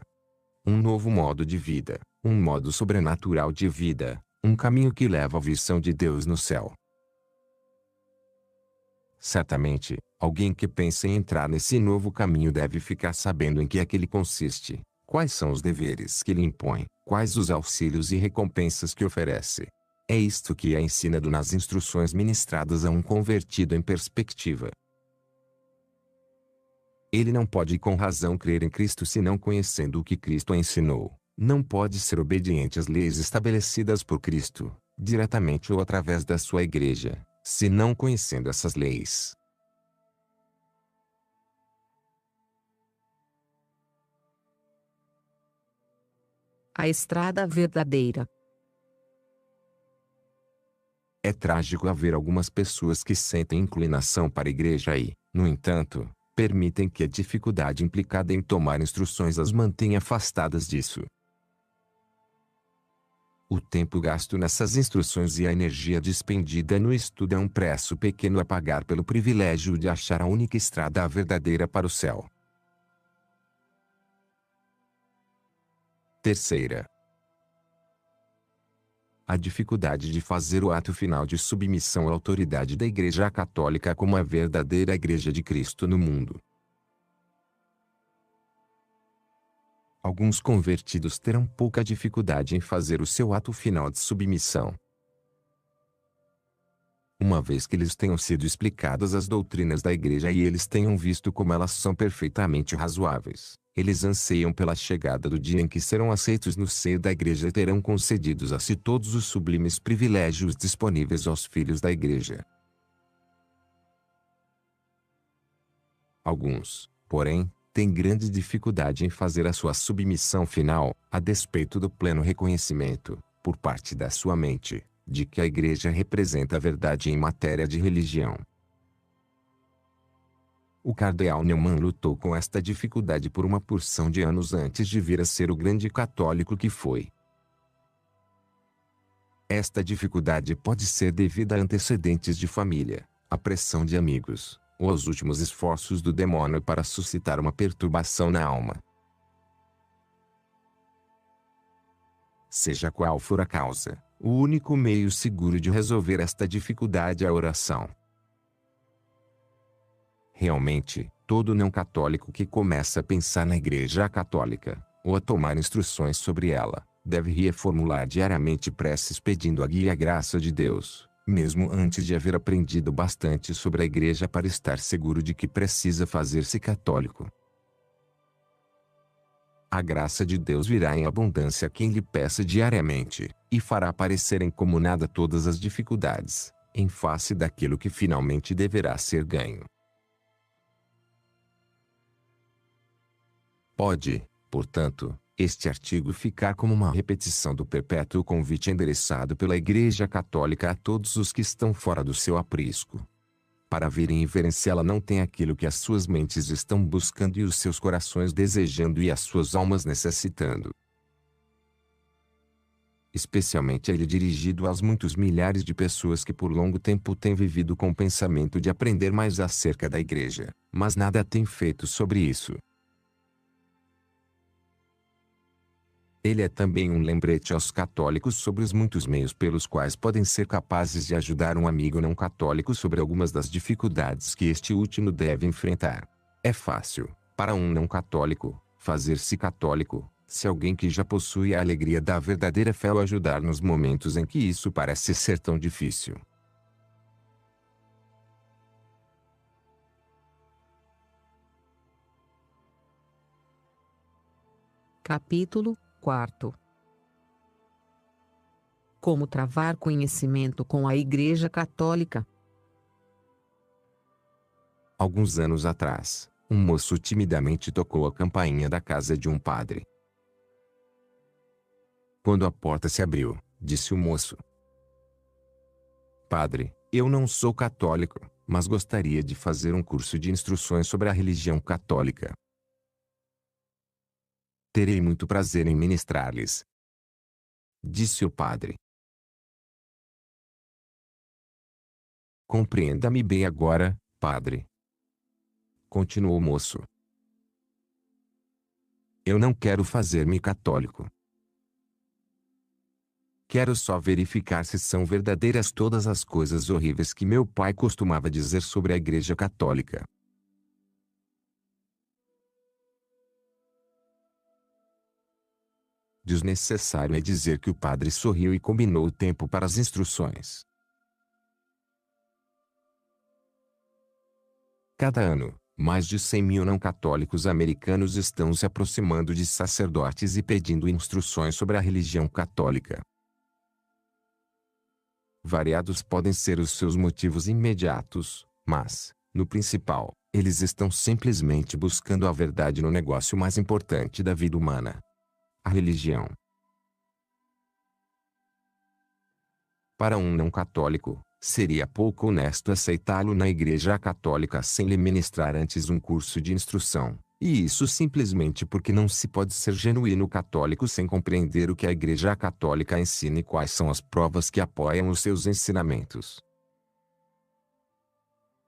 A: Um novo modo de vida, um modo sobrenatural de vida, um caminho que leva à visão de Deus no céu. Certamente, alguém que pensa em entrar nesse novo caminho deve ficar sabendo em que é que ele consiste, quais são os deveres que ele impõe, quais os auxílios e recompensas que oferece. É isto que é ensinado nas instruções ministradas a um convertido em perspectiva. Ele não pode com razão crer em Cristo se não conhecendo o que Cristo ensinou. Não pode ser obediente às leis estabelecidas por Cristo, diretamente ou através da sua Igreja, se não conhecendo essas leis.
B: A estrada verdadeira.
A: É trágico haver algumas pessoas que sentem inclinação para a Igreja e, no entanto, permitem que a dificuldade implicada em tomar instruções as mantenha afastadas disso. O tempo gasto nessas instruções e a energia despendida no estudo é um preço pequeno a pagar pelo privilégio de achar a única estrada verdadeira para o céu. Terceira, a dificuldade de fazer o ato final de submissão à autoridade da Igreja Católica como a verdadeira Igreja de Cristo no mundo. Alguns convertidos terão pouca dificuldade em fazer o seu ato final de submissão. Uma vez que lhes tenham sido explicadas as doutrinas da Igreja e eles tenham visto como elas são perfeitamente razoáveis, eles anseiam pela chegada do dia em que serão aceitos no seio da Igreja e terão concedidos a si todos os sublimes privilégios disponíveis aos filhos da Igreja. Alguns, porém, têm grande dificuldade em fazer a sua submissão final, a despeito do pleno reconhecimento, por parte da sua mente, de que a Igreja representa a verdade em matéria de religião. O cardeal Neumann lutou com esta dificuldade por uma porção de anos antes de vir a ser o grande católico que foi. Esta dificuldade pode ser devida a antecedentes de família, à pressão de amigos, ou aos últimos esforços do demônio para suscitar uma perturbação na alma. Seja qual for a causa, o único meio seguro de resolver esta dificuldade é a oração. Realmente, todo não católico que começa a pensar na Igreja Católica, ou a tomar instruções sobre ela, deve reformular diariamente preces pedindo a guia e a graça de Deus, mesmo antes de haver aprendido bastante sobre a Igreja para estar seguro de que precisa fazer-se católico. A graça de Deus virá em abundância a quem lhe peça diariamente, e fará aparecerem como nada todas as dificuldades, em face daquilo que finalmente deverá ser ganho. Pode, portanto, este artigo ficar como uma repetição do perpétuo convite endereçado pela Igreja Católica a todos os que estão fora do seu aprisco, para virem e verem se ela não tem aquilo que as suas mentes estão buscando e os seus corações desejando e as suas almas necessitando. Especialmente ele dirigido aos muitos milhares de pessoas que por longo tempo têm vivido com o pensamento de aprender mais acerca da Igreja, mas nada têm feito sobre isso. Ele é também um lembrete aos católicos sobre os muitos meios pelos quais podem ser capazes de ajudar um amigo não católico sobre algumas das dificuldades que este último deve enfrentar. É fácil, para um não católico, fazer-se católico, se alguém que já possui a alegria da verdadeira fé o ajudar nos momentos em que isso parece ser tão difícil.
B: Capítulo 4. Como travar conhecimento com a Igreja Católica?
A: Alguns anos atrás, um moço timidamente tocou a campainha da casa de um padre. Quando a porta se abriu, disse o moço: "Padre, eu não sou católico, mas gostaria de fazer um curso de instruções sobre a religião católica. Terei muito prazer em ministrar-lhes", disse o padre. "Compreenda-me bem agora, padre", continuou o moço. "Eu não quero fazer-me católico. Quero só verificar se são verdadeiras todas as coisas horríveis que meu pai costumava dizer sobre a Igreja Católica." Desnecessário é dizer que o padre sorriu e combinou o tempo para as instruções. Cada ano, mais de 100.000 não católicos americanos estão se aproximando de sacerdotes e pedindo instruções sobre a religião católica. Variados podem ser os seus motivos imediatos, mas, no principal, eles estão simplesmente buscando a verdade no negócio mais importante da vida humana: a religião. Para um não católico, seria pouco honesto aceitá-lo na Igreja Católica sem lhe ministrar antes um curso de instrução, e isso simplesmente porque não se pode ser genuíno católico sem compreender o que a Igreja Católica ensina e quais são as provas que apoiam os seus ensinamentos.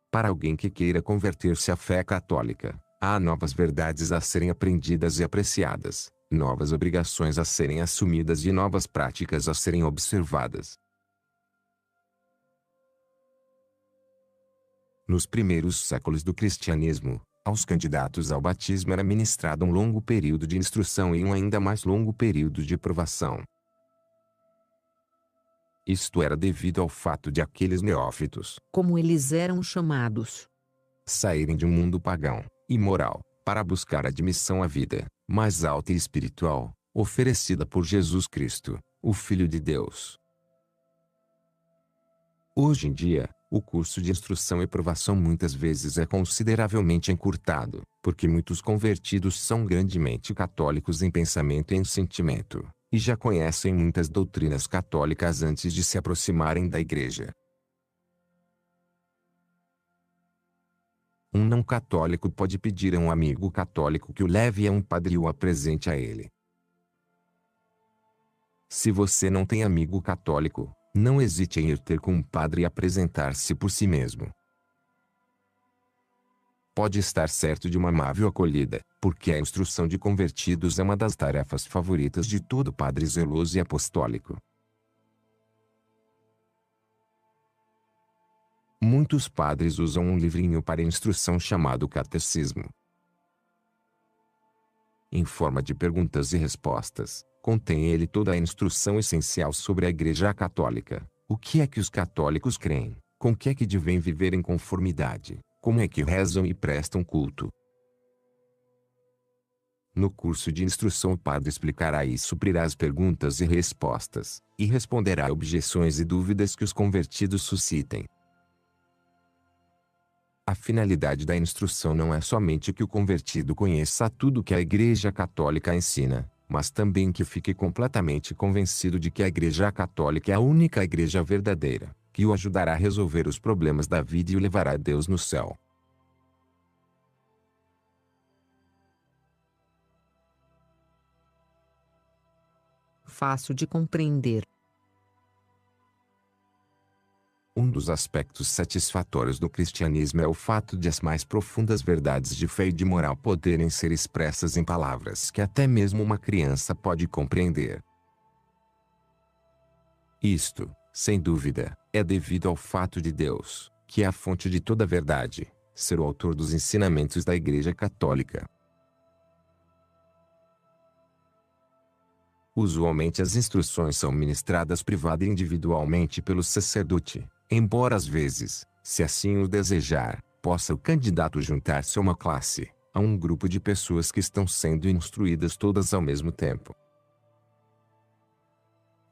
A: Para alguém que queira converter-se à fé católica, há novas verdades a serem aprendidas e apreciadas, novas obrigações a serem assumidas e novas práticas a serem observadas. Nos primeiros séculos do cristianismo, aos candidatos ao batismo era ministrado um longo período de instrução e um ainda mais longo período de provação. Isto era devido ao fato de aqueles neófitos,
B: como eles eram chamados,
A: saírem de um mundo pagão, imoral, para buscar admissão à vida mais alta e espiritual, oferecida por Jesus Cristo, o Filho de Deus. Hoje em dia, o curso de instrução e provação muitas vezes é consideravelmente encurtado, porque muitos convertidos são grandemente católicos em pensamento e em sentimento, e já conhecem muitas doutrinas católicas antes de se aproximarem da Igreja. Um não católico pode pedir a um amigo católico que o leve a um padre e o apresente a ele. Se você não tem amigo católico, não hesite em ir ter com um padre e apresentar-se por si mesmo. pode estar certo de uma amável acolhida, porque a instrução de convertidos é uma das tarefas favoritas de todo padre zeloso e apostólico. Muitos padres usam um livrinho para instrução chamado Catecismo. Em forma de perguntas e respostas, contém ele toda a instrução essencial sobre a Igreja Católica. O que é que os católicos creem? Com que é que devem viver em conformidade? Como é que rezam e prestam culto? No curso de instrução o padre explicará e suprirá as perguntas e respostas, e responderá a objeções e dúvidas que os convertidos suscitem. A finalidade da instrução não é somente que o convertido conheça tudo que a Igreja Católica ensina, mas também que fique completamente convencido de que a Igreja Católica é a única Igreja verdadeira, que o ajudará a resolver os problemas da vida e o levará a Deus no céu.
B: Fácil de compreender.
A: Um dos aspectos satisfatórios do cristianismo é o fato de as mais profundas verdades de fé e de moral poderem ser expressas em palavras que até mesmo uma criança pode compreender. Isto, sem dúvida, é devido ao fato de Deus, que é a fonte de toda a verdade, ser o autor dos ensinamentos da Igreja Católica. Usualmente as instruções são ministradas privada e individualmente pelo sacerdote, embora às vezes, se assim o desejar, possa o candidato juntar-se a uma classe, a um grupo de pessoas que estão sendo instruídas todas ao mesmo tempo.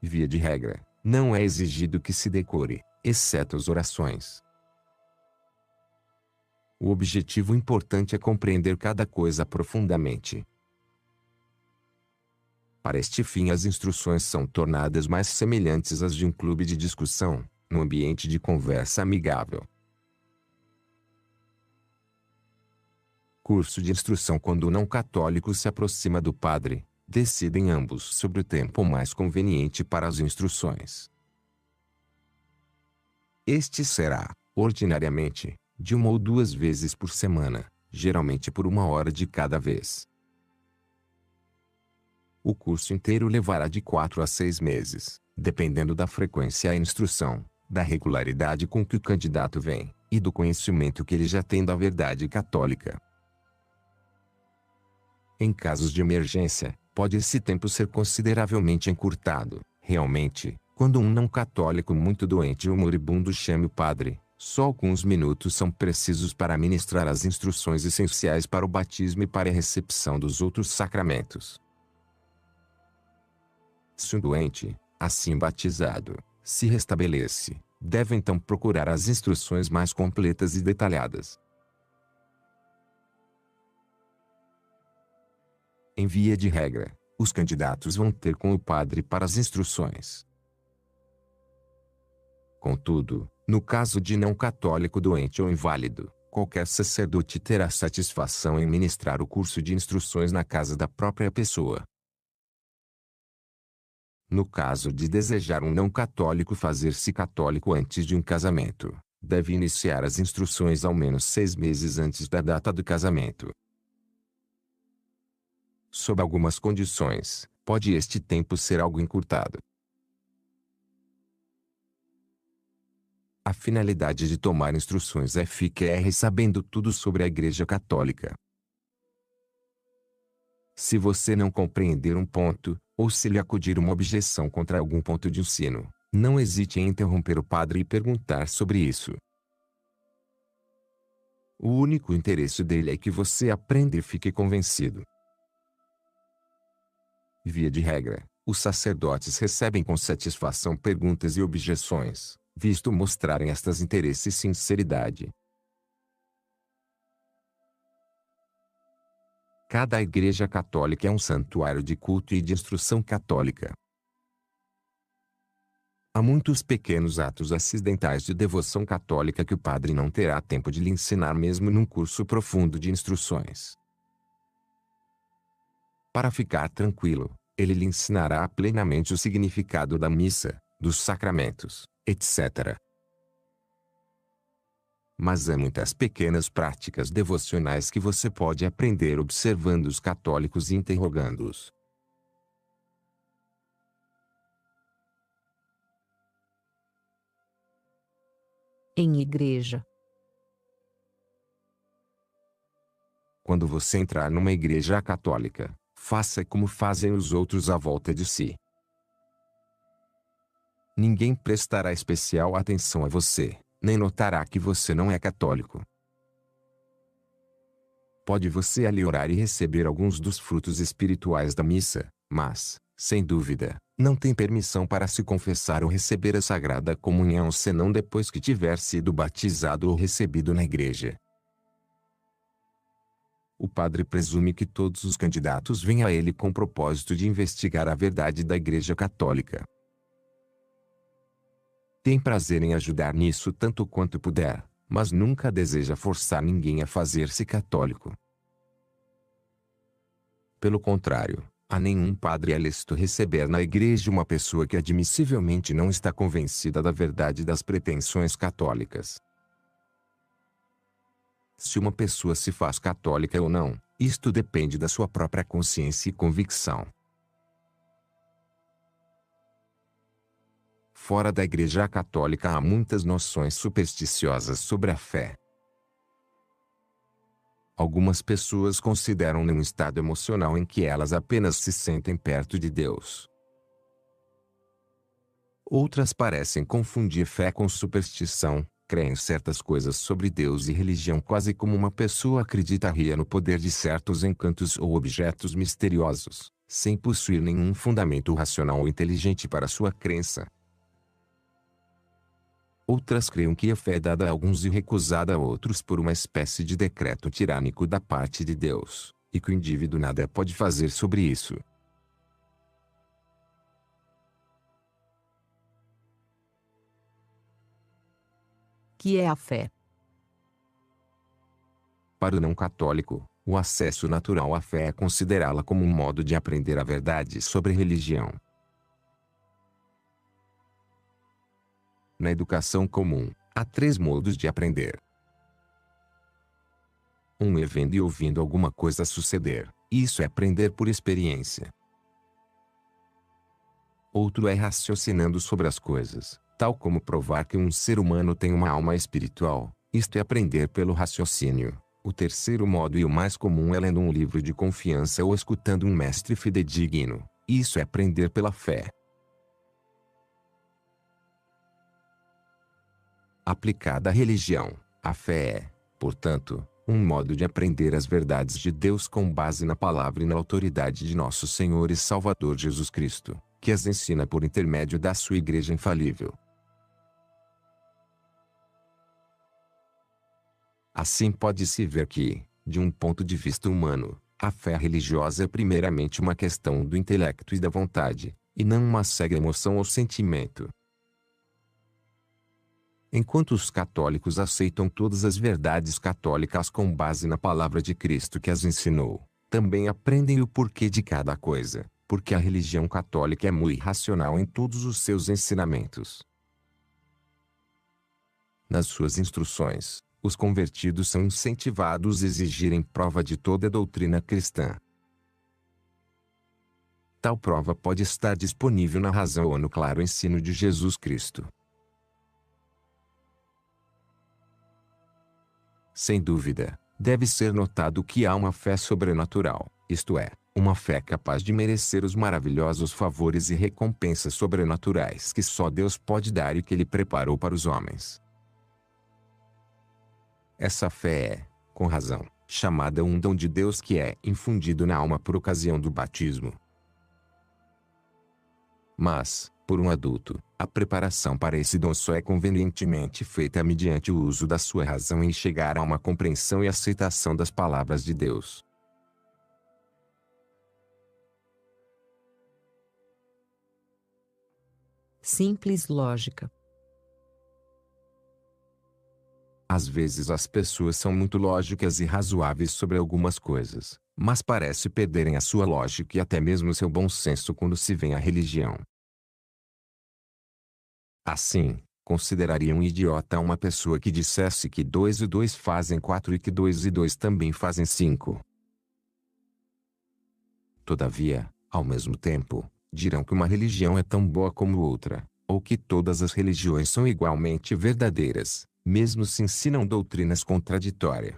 A: Via de regra, não é exigido que se decore, exceto as orações. O objetivo importante é compreender cada coisa profundamente. Para este fim as instruções são tornadas mais semelhantes às de um clube de discussão, num ambiente de conversa amigável. Curso de instrução. Quando o não católico se aproxima do padre, decidem ambos sobre o tempo mais conveniente para as instruções. Este será, ordinariamente, de 1 ou 2 vezes por semana, geralmente por 1 hora de cada vez. O curso inteiro levará de 4 a 6 meses, dependendo da frequência à instrução, da regularidade com que o candidato vem, e do conhecimento que ele já tem da verdade católica. Em casos de emergência, pode esse tempo ser consideravelmente encurtado. Realmente, quando um não católico muito doente ou moribundo chame o padre, só alguns minutos são precisos para ministrar as instruções essenciais para o batismo e para a recepção dos outros sacramentos. Se um doente, assim batizado, se restabelece, deve então procurar as instruções mais completas e detalhadas. Em via de regra, os candidatos vão ter com o padre para as instruções. Contudo, no caso de não católico doente ou inválido, qualquer sacerdote terá satisfação em ministrar o curso de instruções na casa da própria pessoa. No caso de desejar um não católico fazer-se católico antes de um casamento, deve iniciar as instruções ao menos 6 meses antes da data do casamento. Sob algumas condições, pode este tempo ser algo encurtado. A finalidade de tomar instruções é ficar sabendo tudo sobre a Igreja Católica. Se você não compreender um ponto, ou se lhe acudir uma objeção contra algum ponto de ensino, não hesite em interromper o padre e perguntar sobre isso. O único interesse dele é que você aprenda e fique convencido. Via de regra, os sacerdotes recebem com satisfação perguntas e objeções, visto mostrarem estas interesse e sinceridade. Cada igreja católica é um santuário de culto e de instrução católica. Há muitos pequenos atos acidentais de devoção católica que o padre não terá tempo de lhe ensinar mesmo num curso profundo de instruções. Para ficar tranquilo, ele lhe ensinará plenamente o significado da missa, dos sacramentos, etc. mas há muitas pequenas práticas devocionais que você pode aprender observando os católicos e interrogando-os.
B: Em igreja.
A: Quando você entrar numa igreja católica, faça como fazem os outros à volta de si. Ninguém prestará especial atenção a você, nem notará que você não é católico. Pode você ali orar e receber alguns dos frutos espirituais da missa, mas, sem dúvida, não tem permissão para se confessar ou receber a Sagrada Comunhão senão depois que tiver sido batizado ou recebido na igreja. O padre presume que todos os candidatos vêm a ele com o propósito de investigar a verdade da Igreja Católica. Tem prazer em ajudar nisso tanto quanto puder, mas nunca deseja forçar ninguém a fazer-se católico. Pelo contrário, a nenhum padre é lícito receber na igreja uma pessoa que admissivelmente não está convencida da verdade das pretensões católicas. Se uma pessoa se faz católica ou não, isto depende da sua própria consciência e convicção. Fora da Igreja Católica há muitas noções supersticiosas sobre a fé. Algumas pessoas consideram-no um estado emocional em que elas apenas se sentem perto de Deus. Outras parecem confundir fé com superstição, creem certas coisas sobre Deus e religião quase como uma pessoa acreditaria no poder de certos encantos ou objetos misteriosos, sem possuir nenhum fundamento racional ou inteligente para sua crença. Outras creem que a fé é dada a alguns e recusada a outros por uma espécie de decreto tirânico da parte de Deus, e que o indivíduo nada pode fazer sobre isso.
B: Que é a fé?
A: Para o não católico, o acesso natural à fé é considerá-la como um modo de aprender a verdade sobre religião. Na educação comum, há 3 modos de aprender. Um é vendo e ouvindo alguma coisa suceder, isso é aprender por experiência. Outro é raciocinando sobre as coisas, tal como provar que um ser humano tem uma alma espiritual, isto é aprender pelo raciocínio. O terceiro modo e o mais comum é lendo um livro de confiança ou escutando um mestre fidedigno, isso é aprender pela fé. Aplicada à religião, a fé é, portanto, um modo de aprender as verdades de Deus com base na palavra e na autoridade de nosso Senhor e Salvador Jesus Cristo, que as ensina por intermédio da sua Igreja infalível. Assim pode-se ver que, de um ponto de vista humano, a fé religiosa é primeiramente uma questão do intelecto e da vontade, e não uma cega emoção ou sentimento. Enquanto os católicos aceitam todas as verdades católicas com base na palavra de Cristo que as ensinou, também aprendem o porquê de cada coisa, porque a religião católica é muito racional em todos os seus ensinamentos. Nas suas instruções, os convertidos são incentivados a exigirem prova de toda a doutrina cristã. Tal prova pode estar disponível na razão ou no claro ensino de Jesus Cristo. Sem dúvida, deve ser notado que há uma fé sobrenatural, isto é, uma fé capaz de merecer os maravilhosos favores e recompensas sobrenaturais que só Deus pode dar e que Ele preparou para os homens. Essa fé é, com razão, chamada um dom de Deus que é infundido na alma por ocasião do batismo. Mas, por um adulto, a preparação para esse dom só é convenientemente feita mediante o uso da sua razão em chegar a uma compreensão e aceitação das palavras de Deus.
B: Simples lógica.
A: Às vezes as pessoas são muito lógicas e razoáveis sobre algumas coisas, mas parece perderem a sua lógica e até mesmo seu bom senso quando se vem à religião. Assim, Consideraria um idiota uma pessoa que dissesse que 2 e 2 fazem 4 e que 2 e 2 também fazem 5. Todavia, ao mesmo tempo, dirão que uma religião é tão boa como outra, ou que todas as religiões são igualmente verdadeiras, mesmo se ensinam doutrinas contraditórias.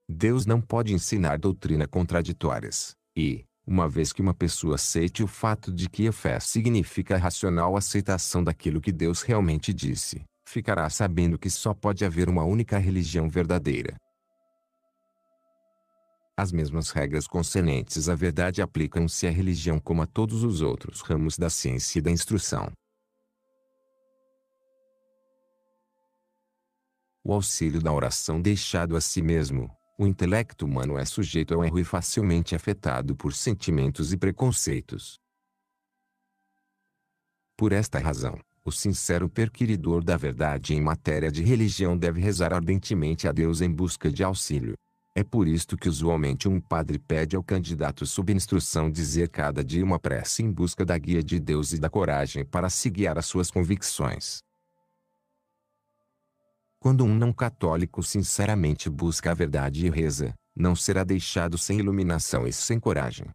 A: Deus não pode ensinar doutrina contraditórias, e, uma vez que uma pessoa aceite o fato de que a fé significa a racional aceitação daquilo que Deus realmente disse, ficará sabendo que só pode haver uma única religião verdadeira. As mesmas regras concernentes à verdade aplicam-se à religião como a todos os outros ramos da ciência e da instrução. O auxílio da oração deixado a si mesmo, o intelecto humano é sujeito ao erro e facilmente afetado por sentimentos e preconceitos. Por esta razão, o sincero perquiridor da verdade em matéria de religião deve rezar ardentemente a Deus em busca de auxílio. É por isto que usualmente um padre pede ao candidato sob instrução dizer cada dia uma prece em busca da guia de Deus e da coragem para se guiar às suas convicções. Quando um não católico sinceramente busca a verdade e reza, não será deixado sem iluminação e sem coragem.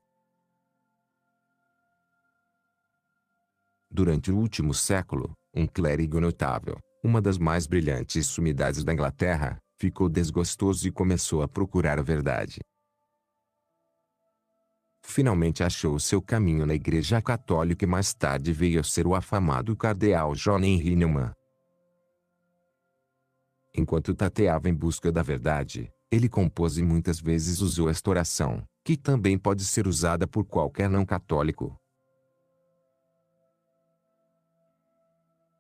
A: Durante o último século, um clérigo notável, uma das mais brilhantes sumidades da Inglaterra, ficou desgostoso e começou a procurar a verdade. Finalmente achou seu caminho na Igreja Católica e mais tarde veio a ser o afamado cardeal John Henry Newman. Enquanto tateava em busca da verdade, ele compôs e muitas vezes usou esta oração, que também pode ser usada por qualquer não católico.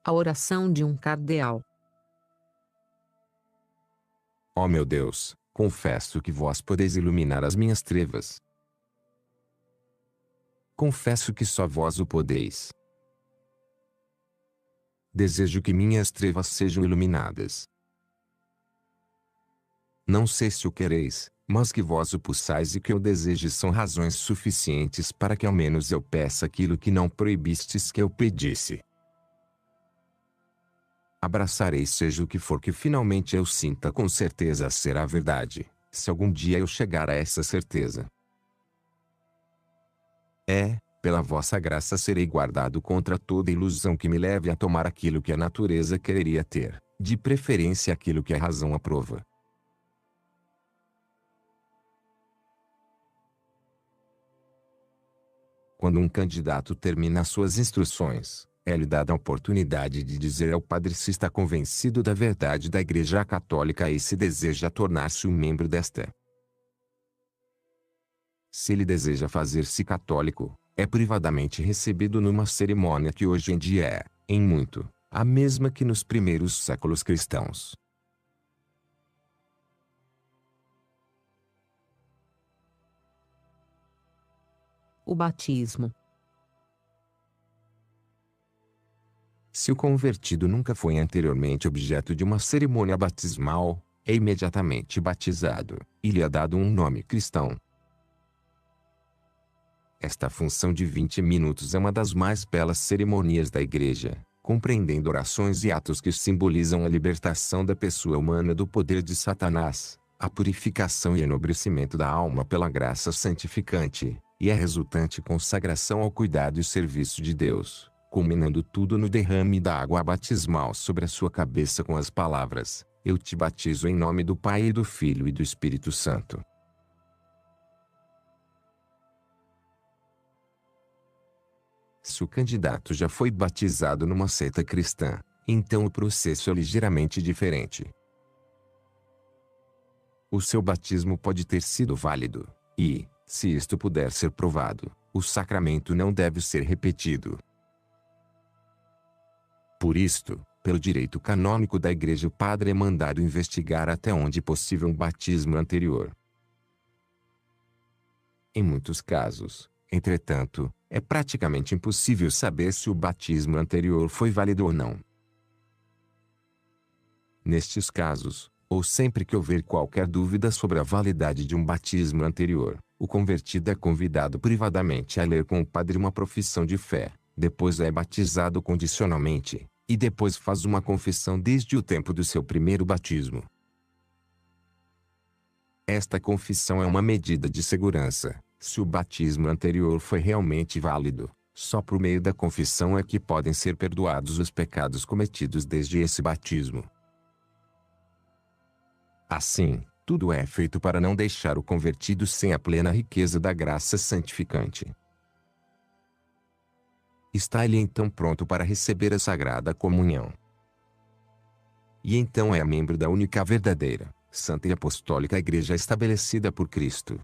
B: A oração de um cardeal.
A: Ó meu Deus, confesso que vós podeis iluminar as minhas trevas. Confesso que só vós o podeis. Desejo que minhas trevas sejam iluminadas. Não sei se o quereis, mas que vós o possais e que eu deseje são razões suficientes para que ao menos eu peça aquilo que não proibistes que eu pedisse. Abraçarei seja o que for que finalmente eu sinta com certeza será verdade, se algum dia eu chegar a essa certeza. Pela vossa graça serei guardado contra toda ilusão que me leve a tomar aquilo que a natureza quereria ter, de preferência aquilo que a razão aprova. Quando um candidato termina suas instruções, é-lhe dada a oportunidade de dizer ao padre se está convencido da verdade da Igreja Católica e se deseja tornar-se um membro desta. Se ele deseja fazer-se católico, é privadamente recebido numa cerimônia que hoje em dia é, em muito, a mesma que nos primeiros séculos cristãos.
B: O batismo.
A: Se o convertido nunca foi anteriormente objeto de uma cerimônia batismal, é imediatamente batizado, e lhe é dado um nome cristão. Esta função de 20 minutos é uma das mais belas cerimônias da Igreja, compreendendo orações e atos que simbolizam a libertação da pessoa humana do poder de Satanás, a purificação e enobrecimento da alma pela graça santificante, e a resultante consagração ao cuidado e serviço de Deus, culminando tudo no derrame da água batismal sobre a sua cabeça com as palavras: Eu te batizo em nome do Pai e do Filho e do Espírito Santo. Se o candidato já foi batizado numa seita cristã, então o processo é ligeiramente diferente. O seu batismo pode ter sido válido, e, se isto puder ser provado, o sacramento não deve ser repetido. Por isto, pelo direito canônico da Igreja, o padre é mandado investigar até onde possível um batismo anterior. Em muitos casos, entretanto, é praticamente impossível saber se o batismo anterior foi válido ou não. Nestes casos, ou sempre que houver qualquer dúvida sobre a validade de um batismo anterior, o convertido é convidado privadamente a ler com o padre uma profissão de fé, depois é batizado condicionalmente, e depois faz uma confissão desde o tempo do seu primeiro batismo. Esta confissão é uma medida de segurança. Se o batismo anterior foi realmente válido, só por meio da confissão é que podem ser perdoados os pecados cometidos desde esse batismo. Assim, tudo é feito para não deixar o convertido sem a plena riqueza da graça santificante. Está ele então pronto para receber a Sagrada Comunhão. E então é membro da única verdadeira, santa e apostólica Igreja estabelecida por Cristo,